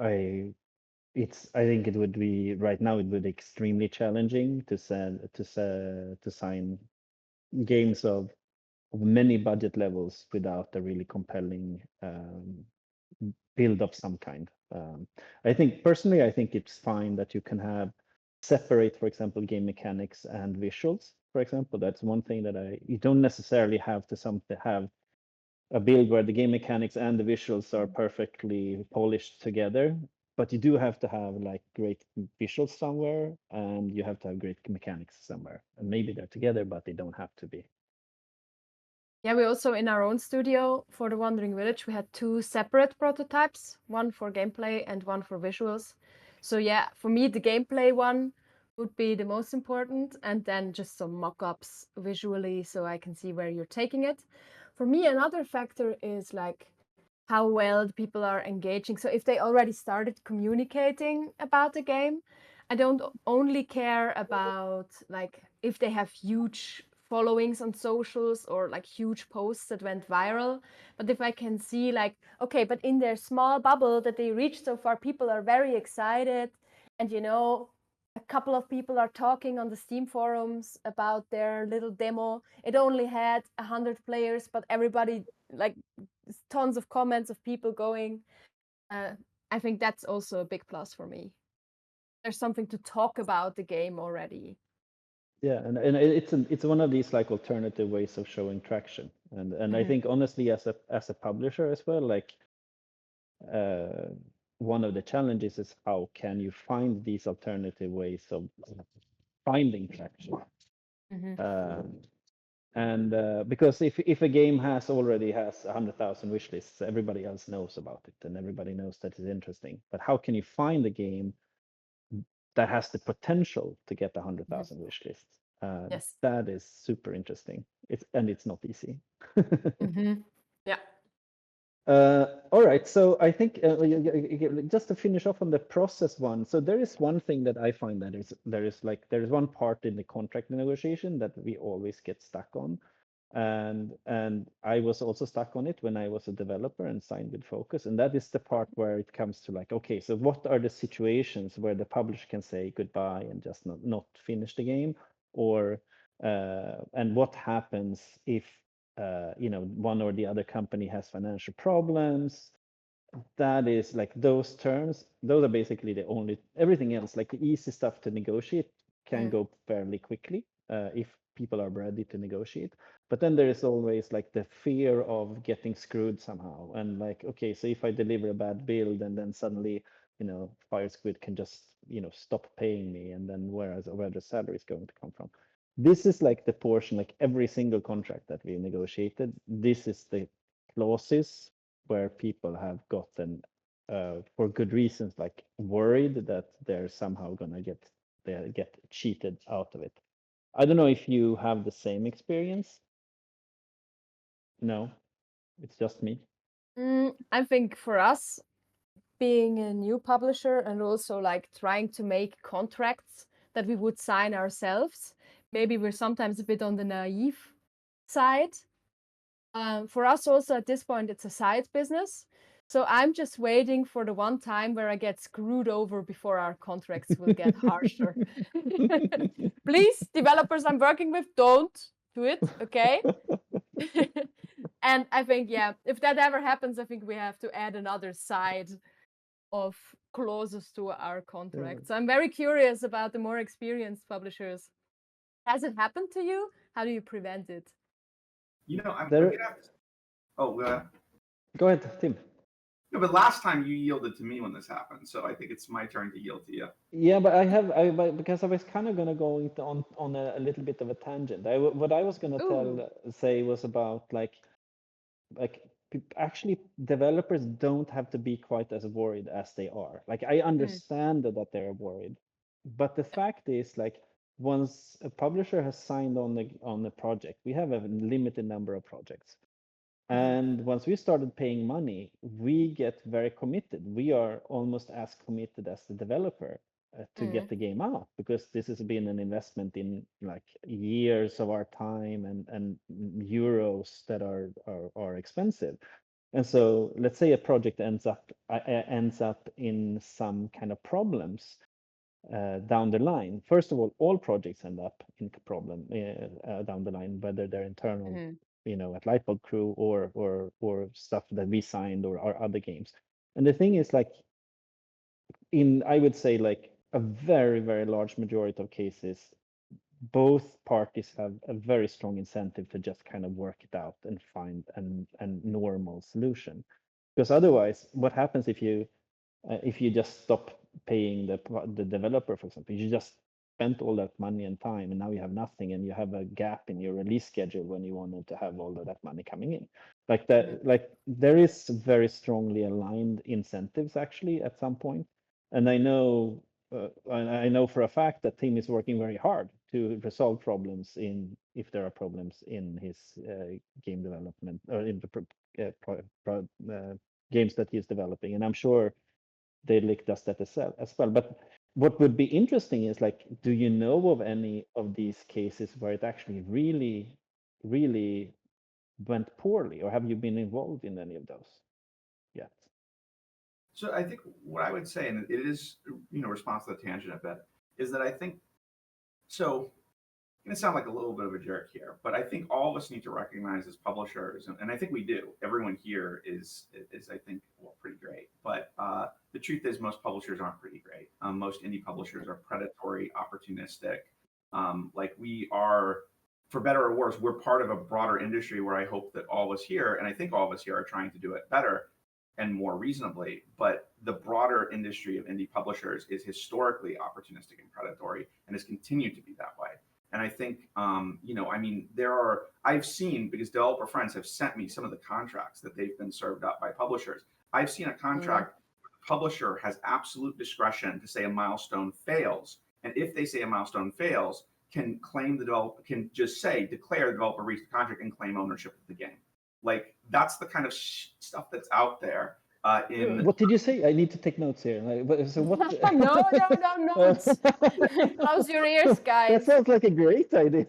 think it would be right now it would be extremely challenging to sign games of many budget levels without a really compelling build of some kind. I think personally, it's fine that you can separate, for example, game mechanics and visuals. For example, that's one thing that you don't necessarily have to have a build where the game mechanics and the visuals are perfectly polished together, but you do have to have great visuals somewhere, and you have to have great mechanics somewhere, and maybe they're together, but they don't have to be. Yeah, we also in our own studio for the Wandering Village, we had 2 separate prototypes, one for gameplay and one for visuals. So yeah, for me, the gameplay one would be the most important, and then just some mock-ups visually so I can see where you're taking it. For me, another factor is how well people are engaging. So if they already started communicating about the game, I don't only care about if they have huge followings on socials or huge posts that went viral, but if I can see okay, but in their small bubble that they reached so far, people are very excited, and a couple of people are talking on the Steam forums about their little demo. It only had 100 players, but everybody tons of comments of people going. I think that's also a big plus for me. There's something to talk about the game already. Yeah, and it's one of these alternative ways of showing traction, and I think honestly as a publisher as well, one of the challenges is how can you find these alternative ways of finding traction. And because if a game already has 100,000 wish lists, everybody else knows about it, and everybody knows that it's interesting. But how can you find a game that has the potential to get 100,000 wish lists? Yes, that is super interesting. It's not easy. Yeah. All right, so I think just to finish off on the process one, so there is one thing that I find that there is one part in the contract negotiation that we always get stuck on, and I was also stuck on it when I was a developer and signed with Focus, and that is the part where it comes to like, okay, so what are the situations where the publisher can say goodbye and just not finish the game, or and what happens if one or the other company has financial problems. That is like those terms, those are basically the only, everything else, like the easy stuff to negotiate can go fairly quickly if people are ready to negotiate. But then there is always like the fear of getting screwed somehow. And like, okay, so if I deliver a bad build and then suddenly, Firesquid can just, stop paying me, and then where the salary is going to come from. This is like the portion, like every single contract that we negotiated, this is the clauses where people have gotten, for good reasons, like worried that they're somehow gonna get cheated out of it. I don't know if you have the same experience. No, it's just me. I think for us, being a new publisher and also like trying to make contracts that we would sign ourselves, maybe we're sometimes a bit on the naive side. For us also at this point, it's a side business. So I'm just waiting for the one time where I get screwed over before our contracts will get harsher. Please, developers I'm working with, don't do it, okay? And I think, yeah, if that ever happens, I think we have to add another side of clauses to our contracts. I'm very curious about the more experienced publishers. Has it happened to you? How do you prevent it? I'm There- gonna have to. Oh, Go ahead, Tim. no, but last time you yielded to me when this happened, so I think it's my turn to yield to you. Yeah, but because I was kind of gonna go into on a little bit of a tangent. What I was gonna say was about like actually developers don't have to be quite as worried as they are. Like I understand that they're worried, but the fact is like once a publisher has signed on the project, we have a limited number of projects. And once we started paying money, we get very committed. We are almost as committed as the developer to get the game out, because this has been an investment in like years of our time and euros that are expensive. And so let's say a project ends up in some kind of problems down the line. First of all projects end up in problem down the line, whether they're internal, at Lightbulb Crew or stuff that we signed or other games. And the thing is, like, I would say like a very, very large majority of cases, both parties have a very strong incentive to just kind of work it out and find an normal solution. Because otherwise, what happens if you just stop paying the developer, for example? You just spent all that money and time, and now you have nothing, and you have a gap in your release schedule when you wanted to have all of that money coming in. Like that, like there is very strongly aligned incentives actually at some point. And I know for a fact that Tim is working very hard to resolve problems if there are problems in his game development or in the games that he's developing, and I'm sure Daedalic does that as well. But what would be interesting is like, do you know of any of these cases where it actually really, really went poorly, or have you been involved in any of those yet? So I think what I would say, and it is, response to the tangent a bit, is that I think, so I'm going to sound like a little bit of a jerk here, but I think all of us need to recognize as publishers, and I think we do. Everyone here is I think, pretty great. But the truth is, most publishers aren't pretty great. Most indie publishers are predatory, opportunistic. Like we are, for better or worse, we're part of a broader industry where I hope that all of us here, and I think all of us here, are trying to do it better and more reasonably. But the broader industry of indie publishers is historically opportunistic and predatory, and has continued to be that way. And I think, I've seen, because developer friends have sent me some of the contracts that they've been served up by publishers. I've seen a contract where the publisher has absolute discretion to say a milestone fails. And if they say a milestone fails, can claim declare the developer reached the contract and claim ownership of the game. Like that's the kind of stuff that's out there. What did you say? I need to take notes here. So what? No notes. Close your ears, That guys. sounds like a great idea.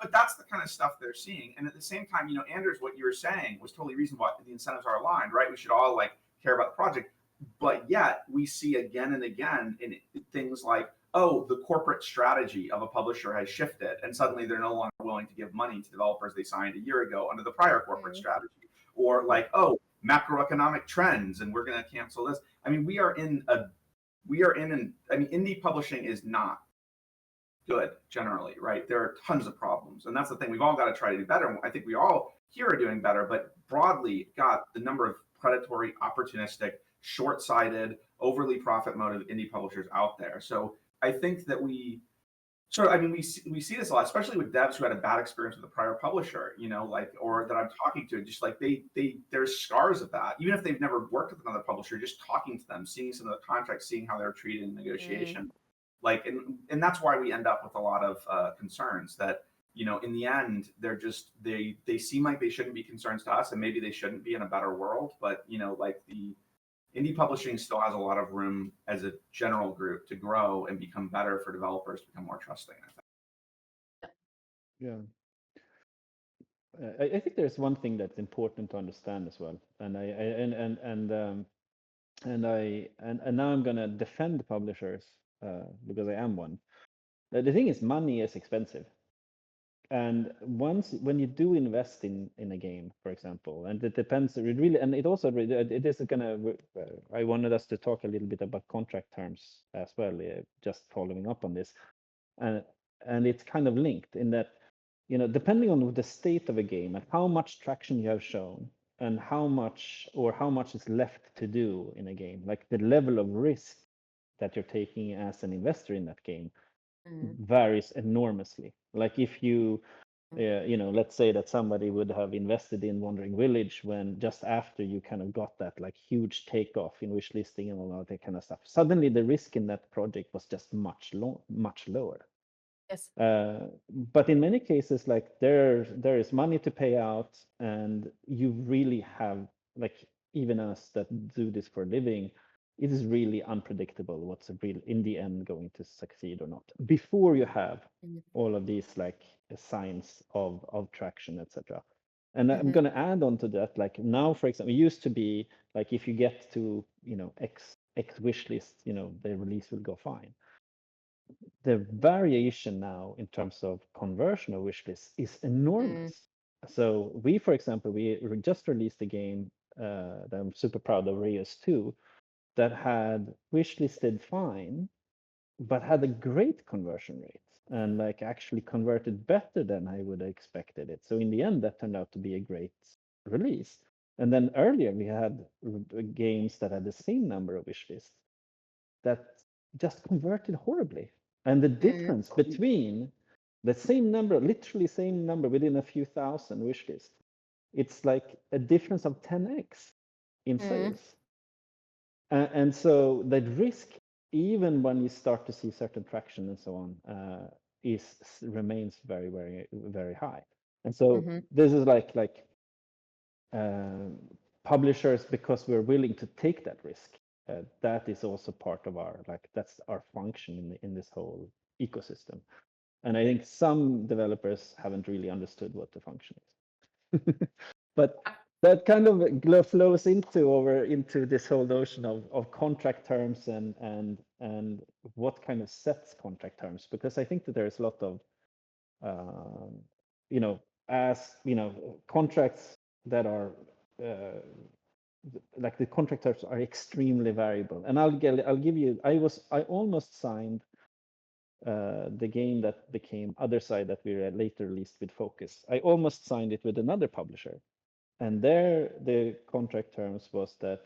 But that's the kind of stuff they're seeing. And at the same time, Anders, what you were saying was totally reasonable. The incentives are aligned, right? We should all like care about the project. But yet we see again and again in things like, oh, the corporate strategy of a publisher has shifted, and suddenly they're no longer willing to give money to developers they signed a year ago under the prior corporate strategy. Or like, oh, macroeconomic trends, and we're going to cancel this. I mean, indie publishing is not good generally, right? There are tons of problems, and that's the thing. We've all got to try to do better. I think we all here are doing better, but broadly, God, the number of predatory, opportunistic, short-sighted, overly profit motive indie publishers out there. So I think that we see this a lot, especially with devs who had a bad experience with a prior publisher, or that I'm talking to, just like there's scars of that. Even if they've never worked with another publisher, just talking to them, seeing some of the contracts, seeing how they're treated in negotiation. And that's why we end up with a lot of concerns that, in the end, they're just, they seem like they shouldn't be concerns to us, and maybe they shouldn't be in a better world. But, like the indie publishing still has a lot of room as a general group to grow and become better for developers to become more trusting, I think. Yeah. I think there's one thing that's important to understand as well, and now I'm gonna defend publishers because I am one. The thing is, money is expensive, and when you do invest in a game, for example, and it depends, it really, and it also it is gonna. I wanted us to talk a little bit about contract terms as well, just following up on this, and it's kind of linked in that, depending on the state of a game and how much traction you have shown, and how much is left to do in a game, like the level of risk that you're taking as an investor in that game varies enormously. Like if you, let's say that somebody would have invested in Wandering Village when just after you kind of got that like huge takeoff in wish listing and all that kind of stuff, suddenly the risk in that project was just much lower. Yes. But in many cases, like there is money to pay out, and you really have, like, even us that do this for a living, it is really unpredictable what's in the end going to succeed or not before you have all of these like signs of traction, etc. And I'm going to add on to that, like now, for example, it used to be like if you get to X wish list, the release will go fine. The variation now in terms of conversion of wish lists is enormous. So we, for example, we just released a game that I'm super proud of, Rios 2, that had wish listed fine, but had a great conversion rate and like actually converted better than I would have expected it. So in the end, that turned out to be a great release. And then earlier we had games that had the same number of wish lists that just converted horribly. And the difference between the same number, literally same number within a few thousand wish lists, it's like a difference of 10x in sales. And so the risk, even when you start to see certain traction and so on, remains very, very, very high. And so this is like publishers, because we're willing to take that risk. That is also part of our, like, that's our function in this whole ecosystem. And I think some developers haven't really understood what the function is. But that kind of flows into this whole notion of contract terms and what kind of sets contract terms, because I think that there's a lot of contracts that are like the contract terms are extremely variable. And I'll give you, I almost signed the game that became Other Side that we later released with Focus. I almost signed it with another publisher. And there, the contract terms was that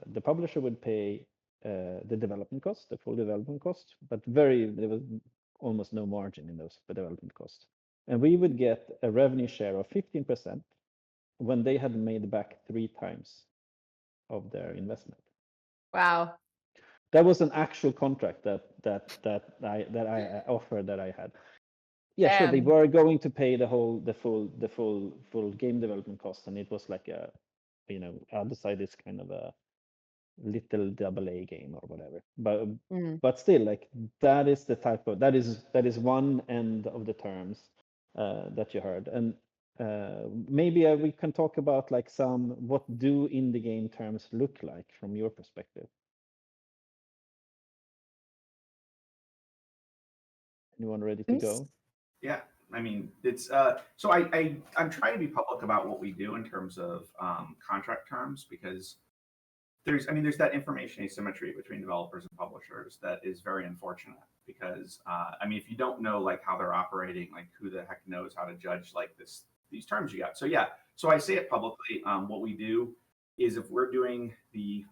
the publisher would pay the development cost, the full development cost, but there was almost no margin in those development costs. And we would get a revenue share of 15% when they had made back 3 times of their investment. Wow. That was an actual contract that I offered that I had. Yeah, sure. They Damn. were going to pay the full game development cost, and it was like a, other side is kind of a little AA game or whatever. But still, like that is the type of that is one end of the terms that you heard, and maybe we can talk about like what do in the game terms look like from your perspective. Anyone ready to go? Yeah, I mean, it's so I'm trying to be public about what we do in terms of contract terms, because there's that information asymmetry between developers and publishers that is very unfortunate, because I mean, if you don't know like how they're operating, like who the heck knows how to judge like these terms you got. So yeah, so I say it publicly. What we do is, if we're doing the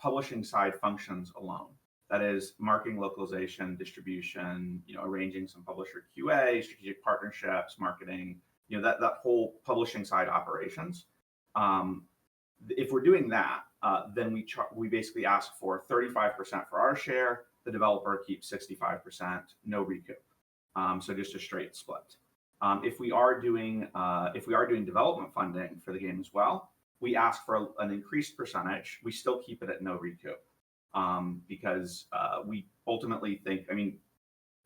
publishing side functions alone, that is marketing, localization, distribution, arranging some publisher QA, strategic partnerships, marketing, that whole publishing side operations. If we're doing that, then we basically ask for 35% for our share. The developer keeps 65%, no recoup. So just a straight split. If we are doing development funding for the game as well, we ask for an increased percentage. We still keep it at no recoup, because we ultimately think, I mean,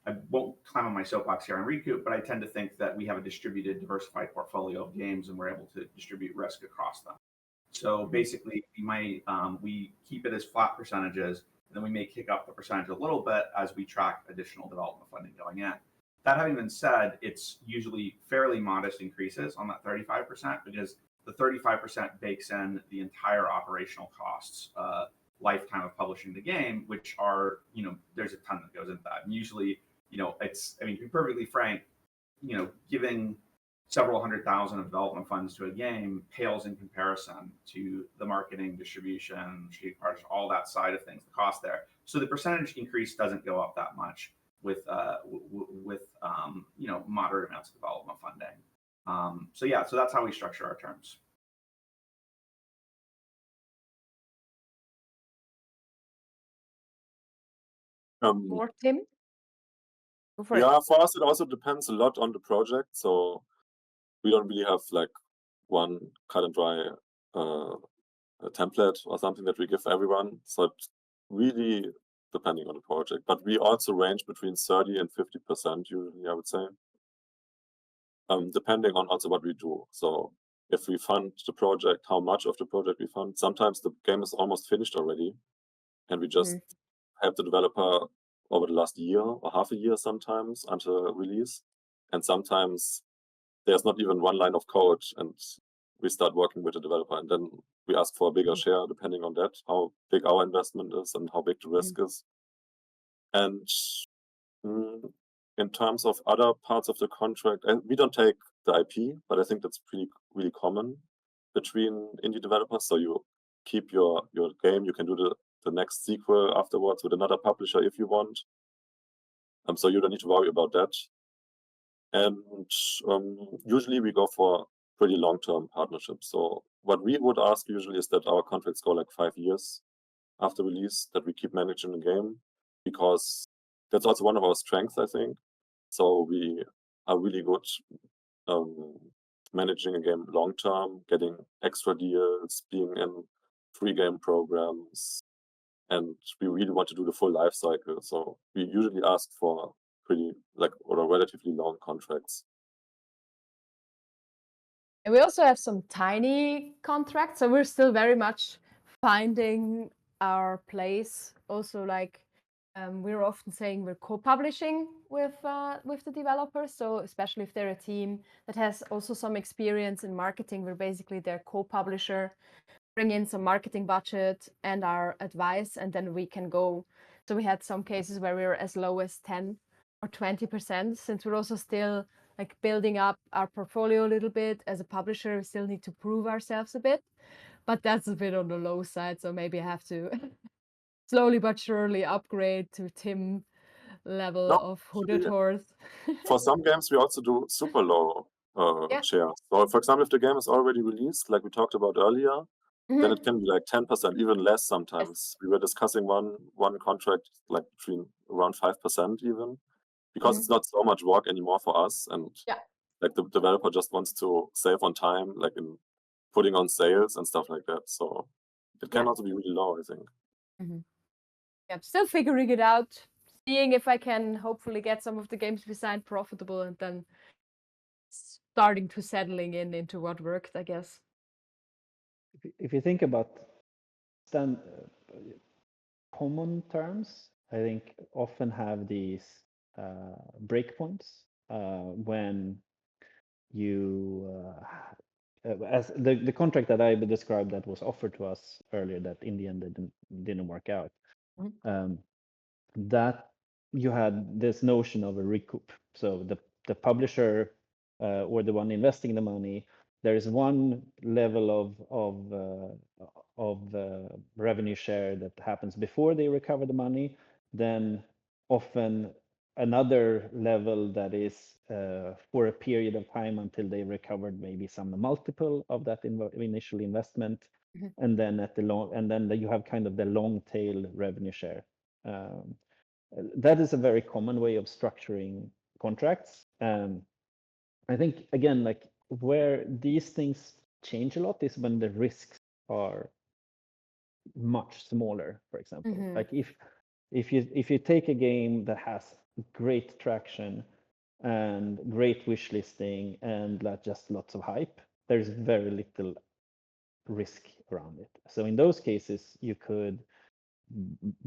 I won't climb on my soapbox here on recoup, but I tend to think that we have a distributed, diversified portfolio of games, and we're able to distribute risk across them. So basically, we keep it as flat percentages, and then we may kick up the percentage a little bit as we track additional development funding going in. That having been said, it's usually fairly modest increases on that 35%, because the 35% bakes in the entire operational costs, lifetime of publishing the game, which are, there's a ton that goes into that. And usually, to be perfectly frank, giving several $100,000 of development funds to a game pales in comparison to the marketing, distribution, strategic partnership, all that side of things, the cost there. So the percentage increase doesn't go up that much with moderate amounts of development funding. So that's how we structure our terms. More, Tim? Go for it. Yeah, for us, it also depends a lot on the project. So we don't really have like one cut and dry a template or something that we give everyone. So it's really depending on the project. But we also range between 30 and 50% usually, I would say, depending on also what we do. So if we fund the project, how much of the project we fund. Sometimes the game is almost finished already, and we just have the developer over the last year or half a year sometimes until release. And sometimes there's not even one line of code, and we start working with the developer, and then we ask for a bigger share depending on that, how big our investment is and how big the risk is. And in terms of other parts of the contract, and we don't take the IP, but I think that's really common between indie developers. So you keep your game, you can do the next sequel afterwards with another publisher if you want. So you don't need to worry about that. And usually we go for pretty long-term partnerships. So what we would ask usually is that our contracts go like 5 years after release, that we keep managing the game, because that's also one of our strengths, I think. So we are really good managing a game long-term, getting extra deals, being in free game programs, and we really want to do the full life cycle. So we usually ask for pretty or relatively long contracts. And we also have some tiny contracts, so we're still very much finding our place. Also, we're often saying we're co-publishing with the developers. So especially if they're a team that has also some experience in marketing, we're basically their co-publisher, bring in some marketing budget and our advice, and then we can go. So we had some cases where we were as low as 10 or 20%, since we're also still building up our portfolio a little bit. As a publisher, we still need to prove ourselves a bit, but that's a bit on the low side. So maybe I have to slowly but surely upgrade to Tim level of hooded horse. For some games, we also do super low shares. So for example, if the game is already released, like we talked about earlier, then it can be like 10%, even less sometimes. We were discussing one contract like between around 5% even. because it's not so much work anymore for us, and Yeah. like the developer just wants to save on time, like in putting on sales and stuff like that. So it can Yeah. also be really low, I think. Yeah, I'm still figuring it out, seeing if I can hopefully get some of the games we signed profitable, and then starting to settling into what worked, I guess. If you think about common terms, I think often have these breakpoints when you as the contract that I described that was offered to us earlier that in the end didn't work out. That you had this notion of a recoup. So the publisher or the one investing the money, there is one level of revenue share that happens before they recover the money. Then often another level that is for a period of time until they recovered maybe some multiple of that initial investment, and then you have kind of the long tail revenue share. That is a very common way of structuring contracts. I think again, like where these things change a lot is when the risks are much smaller. For example, like if you take a game that has great traction and great wish listing and just lots of hype, there's very little risk around it. So in those cases, you could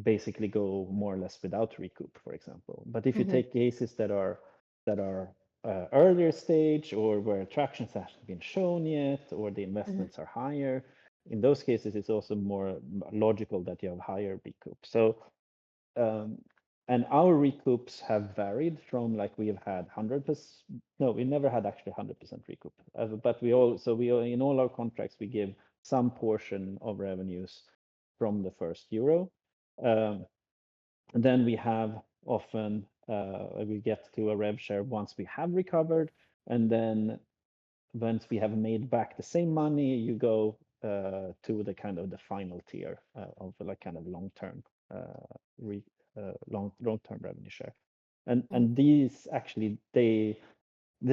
basically go more or less without recoup, for example. But if you take cases that are earlier stage or where attractions haven't been shown yet or the investments are higher, in those cases it's also more logical that you have higher recoup. So and our recoups have varied from like we have had 100%. No, we never had actually 100% recoup. But we in all our contracts we give some portion of revenues from the first euro. And then we have often we get to a rev share once we have recovered, and then once we have made back the same money, you go to the kind of the final tier of like kind of long-term long-term revenue share. And these actually the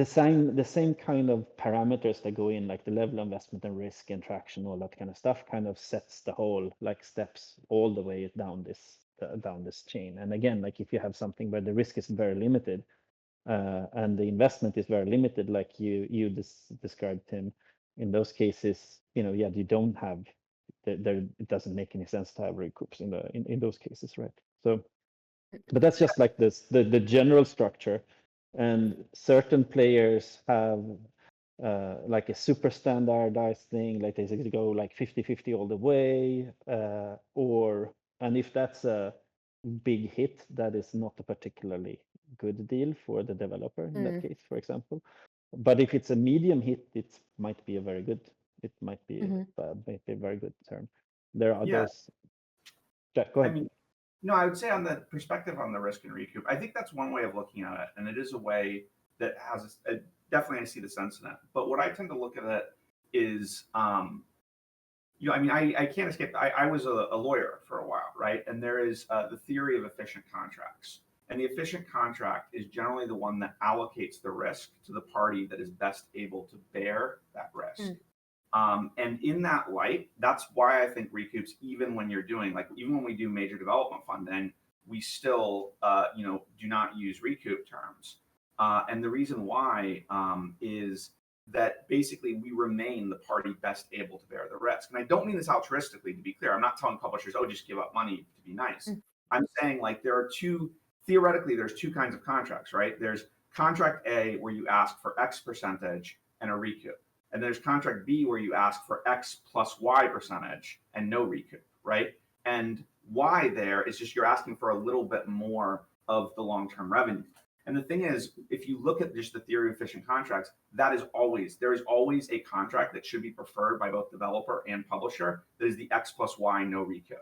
same kind of parameters that go in, like the level of investment and risk and traction, all that kind of stuff, kind of sets the whole like steps all the way down this chain. And again, like if you have something where the risk is very limited and the investment is very limited, like you described, Tim, in those cases, you don't have it doesn't make any sense to have recoups in those cases, right? So, but that's just like the general structure. And certain players have like a super standardized thing, like they go like 50-50 all the way, and if that's a big hit, that is not a particularly good deal for the developer in that case, for example. But if it's a medium hit, it might be a very good term. There are others. Jack, go ahead. No, I would say on the perspective on the risk and recoup, I think that's one way of looking at it, and it is a way that has definitely I see the sense in it. But what I tend to look at it is, I can't escape. I was a lawyer for a while, right? And there is the theory of efficient contracts, and the efficient contract is generally the one that allocates the risk to the party that is best able to bear that risk. And in that light, that's why I think recoups, even when we do major development funding, we still, do not use recoup terms. And the reason why is that basically we remain the party best able to bear the risk. And I don't mean this altruistically, to be clear. I'm not telling publishers, just give up money to be nice. I'm saying like theoretically, there's two kinds of contracts, right? There's contract A where you ask for X percentage and a recoup. And there's contract B where you ask for X plus Y percentage and no recoup, right? And Y there is just you're asking for a little bit more of the long-term revenue. And the thing is, if you look at just the theory of efficient contracts, there is always a contract that should be preferred by both developer and publisher that is the X plus Y no recoup.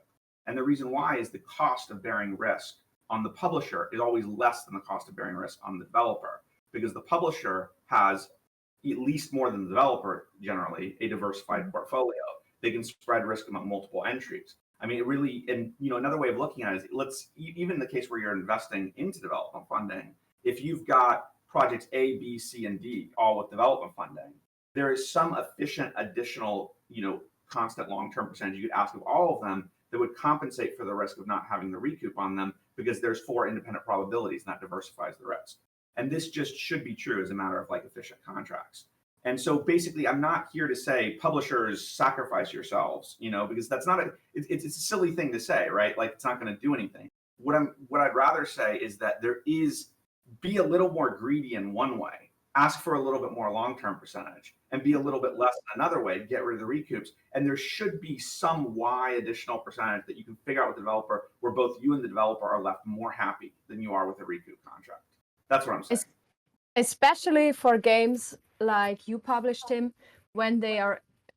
And the reason why is the cost of bearing risk on the publisher is always less than the cost of bearing risk on the developer, because the publisher has at least more than the developer, generally, a diversified portfolio. They can spread risk among multiple entries. I mean, it really, and another way of looking at it is even the case where you're investing into development funding, if you've got projects A, B, C, and D, all with development funding, there is some efficient additional, constant long-term percentage you could ask of all of them that would compensate for the risk of not having the recoup on them, because there's 4 independent probabilities, and that diversifies the risk. And this just should be true as a matter of like efficient contracts. And so basically, I'm not here to say publishers sacrifice yourselves, because that's not it's a silly thing to say, right? Like, it's not going to do anything. What I'd rather say is that be a little more greedy in one way, ask for a little bit more long-term percentage, and be a little bit less in another way, get rid of the recoups. And there should be some Y additional percentage that you can figure out with the developer, where both you and the developer are left more happy than you are with a recoup contract. That's what I'm saying. Especially for games like you published, Tim, when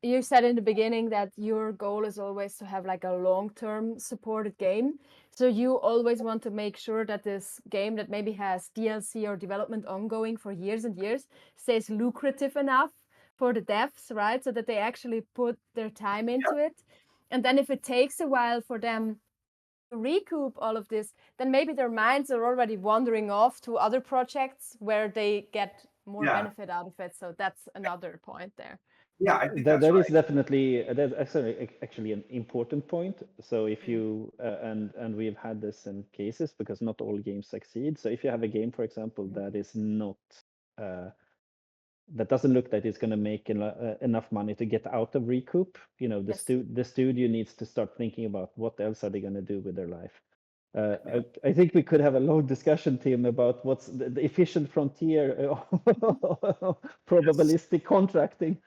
you said in the beginning that your goal is always to have like a long-term supported game. So you always want to make sure that this game that maybe has DLC or development ongoing for years and years stays lucrative enough for the devs, right? So that they actually put their time into it. And then if it takes a while for them to recoup all of this, then maybe their minds are already wandering off to other projects where they get more benefit out of it. So that's another point there. Yeah, I think that that's right. is definitely that's actually an important point. So if you and we've had this in cases, because not all games succeed. So if you have a game, for example, that is not that doesn't look like it's going to make enough money to get out of recoup, the studio needs to start thinking about what else are they going to do with their life. I think we could have a long discussion, Tim, about what's the efficient frontier of probabilistic contracting.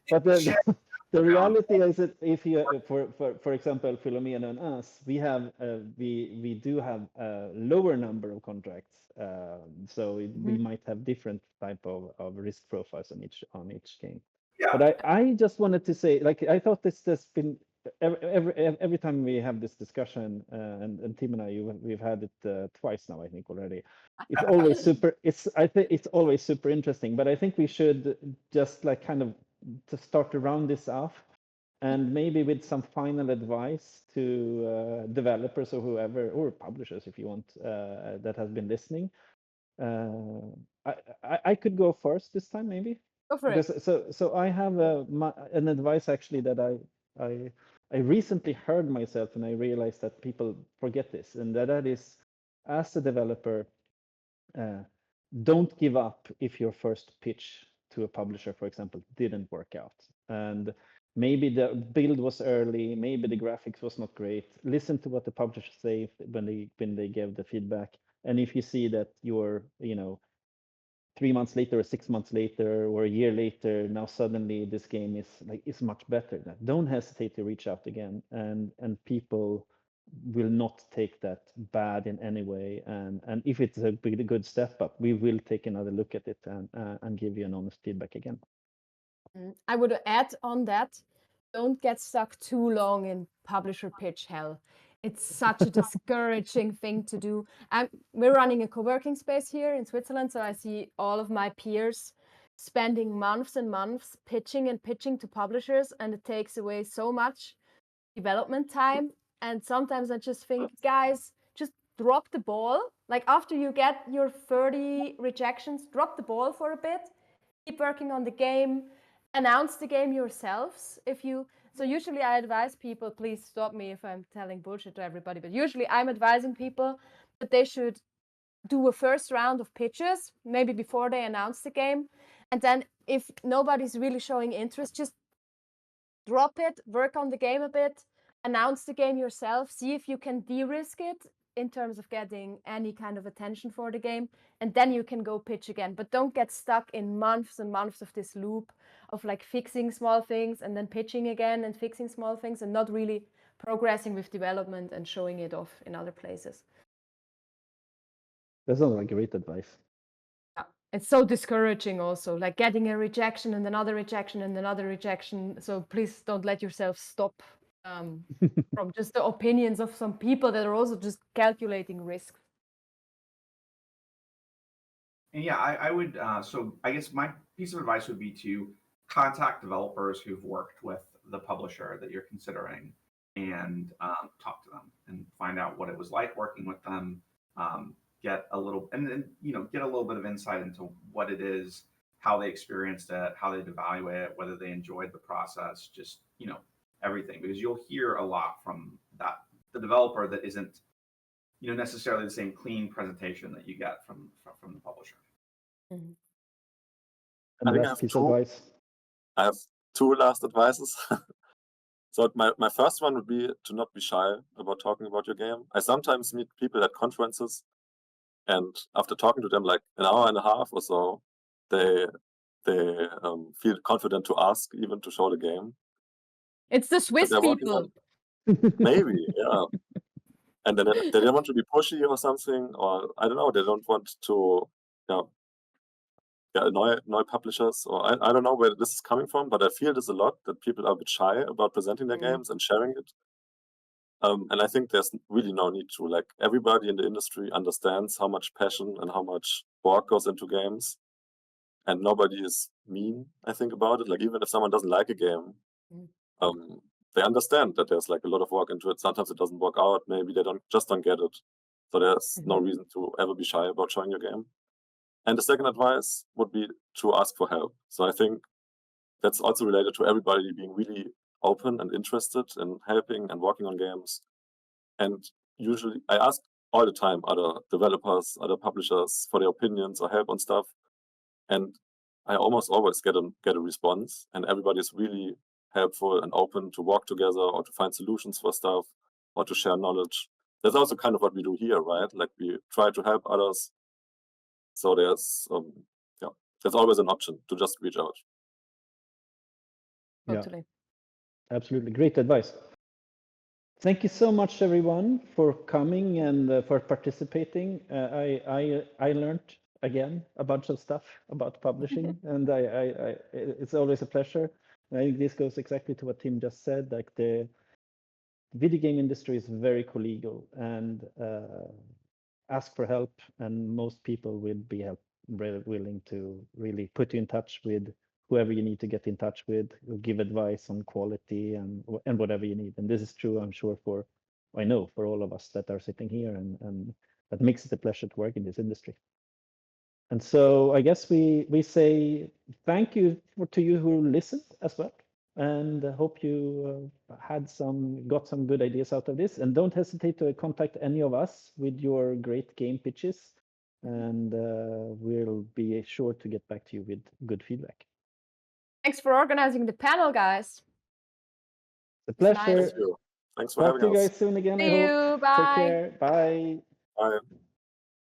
But the reality is that if you, for example, Philomena and us, we do have a lower number of contracts, so we might have different type of risk profiles on each game. Yeah. But I just wanted to say, like, I thought this has been every time we have this discussion, and Tim and we've had it twice now, I think already. It's always I think it's always super interesting. But I think we should just like kind of to start to round this off, and maybe with some final advice to developers or whoever, or publishers if you want, that has been listening. I could go first this time, maybe. Go for it. So I have an advice actually that I recently heard myself, and I realized that people forget this, and that is, as a developer, don't give up if your first pitch to a publisher, for example, didn't work out. And maybe the build was early, maybe the graphics was not great. Listen to what the publishers say when they give the feedback. And if you see that you're, 3 months later or 6 months later or a year later, now suddenly this game is much better, don't hesitate to reach out again, and people will not take that bad in any way, and if it's a good step up, we will take another look at it and give you an honest feedback again. I would add on that, don't get stuck too long in publisher pitch hell. It's such a discouraging thing to do. We're running a co-working space here in Switzerland, so I see all of my peers spending months and months pitching and pitching to publishers, and it takes away so much development time. And sometimes I just think, guys, just drop the ball. Like, after you get your 30 rejections, drop the ball for a bit, keep working on the game, announce the game yourselves. So usually I advise people, please stop me if I'm telling bullshit to everybody, but usually I'm advising people that they should do a first round of pitches, maybe before they announce the game. And then if nobody's really showing interest, just drop it, work on the game a bit, announce the game yourself, see if you can de-risk it in terms of getting any kind of attention for the game, and then you can go pitch again. But don't get stuck in months and months of this loop of like fixing small things and then pitching again and fixing small things and not really progressing with development and showing it off in other places. That sounds like great advice. Yeah, it's so discouraging also, like getting a rejection and another rejection and another rejection. So please don't let yourself stop from just the opinions of some people that are also just calculating risks. And yeah, I would, so I guess my piece of advice would be to contact developers who've worked with the publisher that you're considering, and talk to them and find out what it was like working with them. get a little, and then get a little bit of insight into what it is, how they experienced it, how they'd evaluate it, whether they enjoyed the process, just everything, because you'll hear a lot from the developer that isn't necessarily the same clean presentation that you get from the publisher. Mhm. And I think I last have piece of two. advice. I have two last advices. So my first one would be to not be shy about talking about your game. I sometimes meet people at conferences, and after talking to them like an hour and a half or so, they feel confident to ask, even to show the game. It's the But Swiss they're working people. on maybe, yeah. And then they don't want to be pushy or something, or I don't know, they don't want to annoy publishers, or I don't know where this is coming from, but I feel this a lot, that people are a bit shy about presenting their games and sharing it. And I think there's really no need to. Like, everybody in the industry understands how much passion and how much work goes into games, and nobody is mean, I think, about it. Like, even if someone doesn't like a game, they understand that there's like a lot of work into it. Sometimes it doesn't work out. Maybe they don't get it. So there's no reason to ever be shy about showing your game. And the second advice would be to ask for help. So I think that's also related to everybody being really open and interested in helping and working on games. And usually I ask all the time other developers, other publishers for their opinions or help on stuff. And I almost always get a response, and everybody's really helpful and open to work together or to find solutions for stuff or to share knowledge. That's also kind of what we do here, right? Like, we try to help others. So there's always an option to just reach out. Totally. Absolutely. Great advice. Thank you so much, everyone, for coming and for participating. I learned again a bunch of stuff about publishing, and it's always a pleasure. And I think this goes exactly to what Tim just said. Like, the video game industry is very collegial, and ask for help, and most people will be willing to really put you in touch with whoever you need to get in touch with, or give advice on quality and whatever you need. And this is true, I'm sure, for all of us that are sitting here, and that makes it a pleasure to work in this industry. And so I guess we say thank you to you who listened as well, and I hope you got some good ideas out of this. And don't hesitate to contact any of us with your great game pitches, and we'll be sure to get back to you with good feedback. Thanks for organizing the panel, guys. It's a pleasure. Nice. Thank you. Thanks for Talk having to you us. guys soon again. See I hope. you. Bye. Take care. Bye. Bye.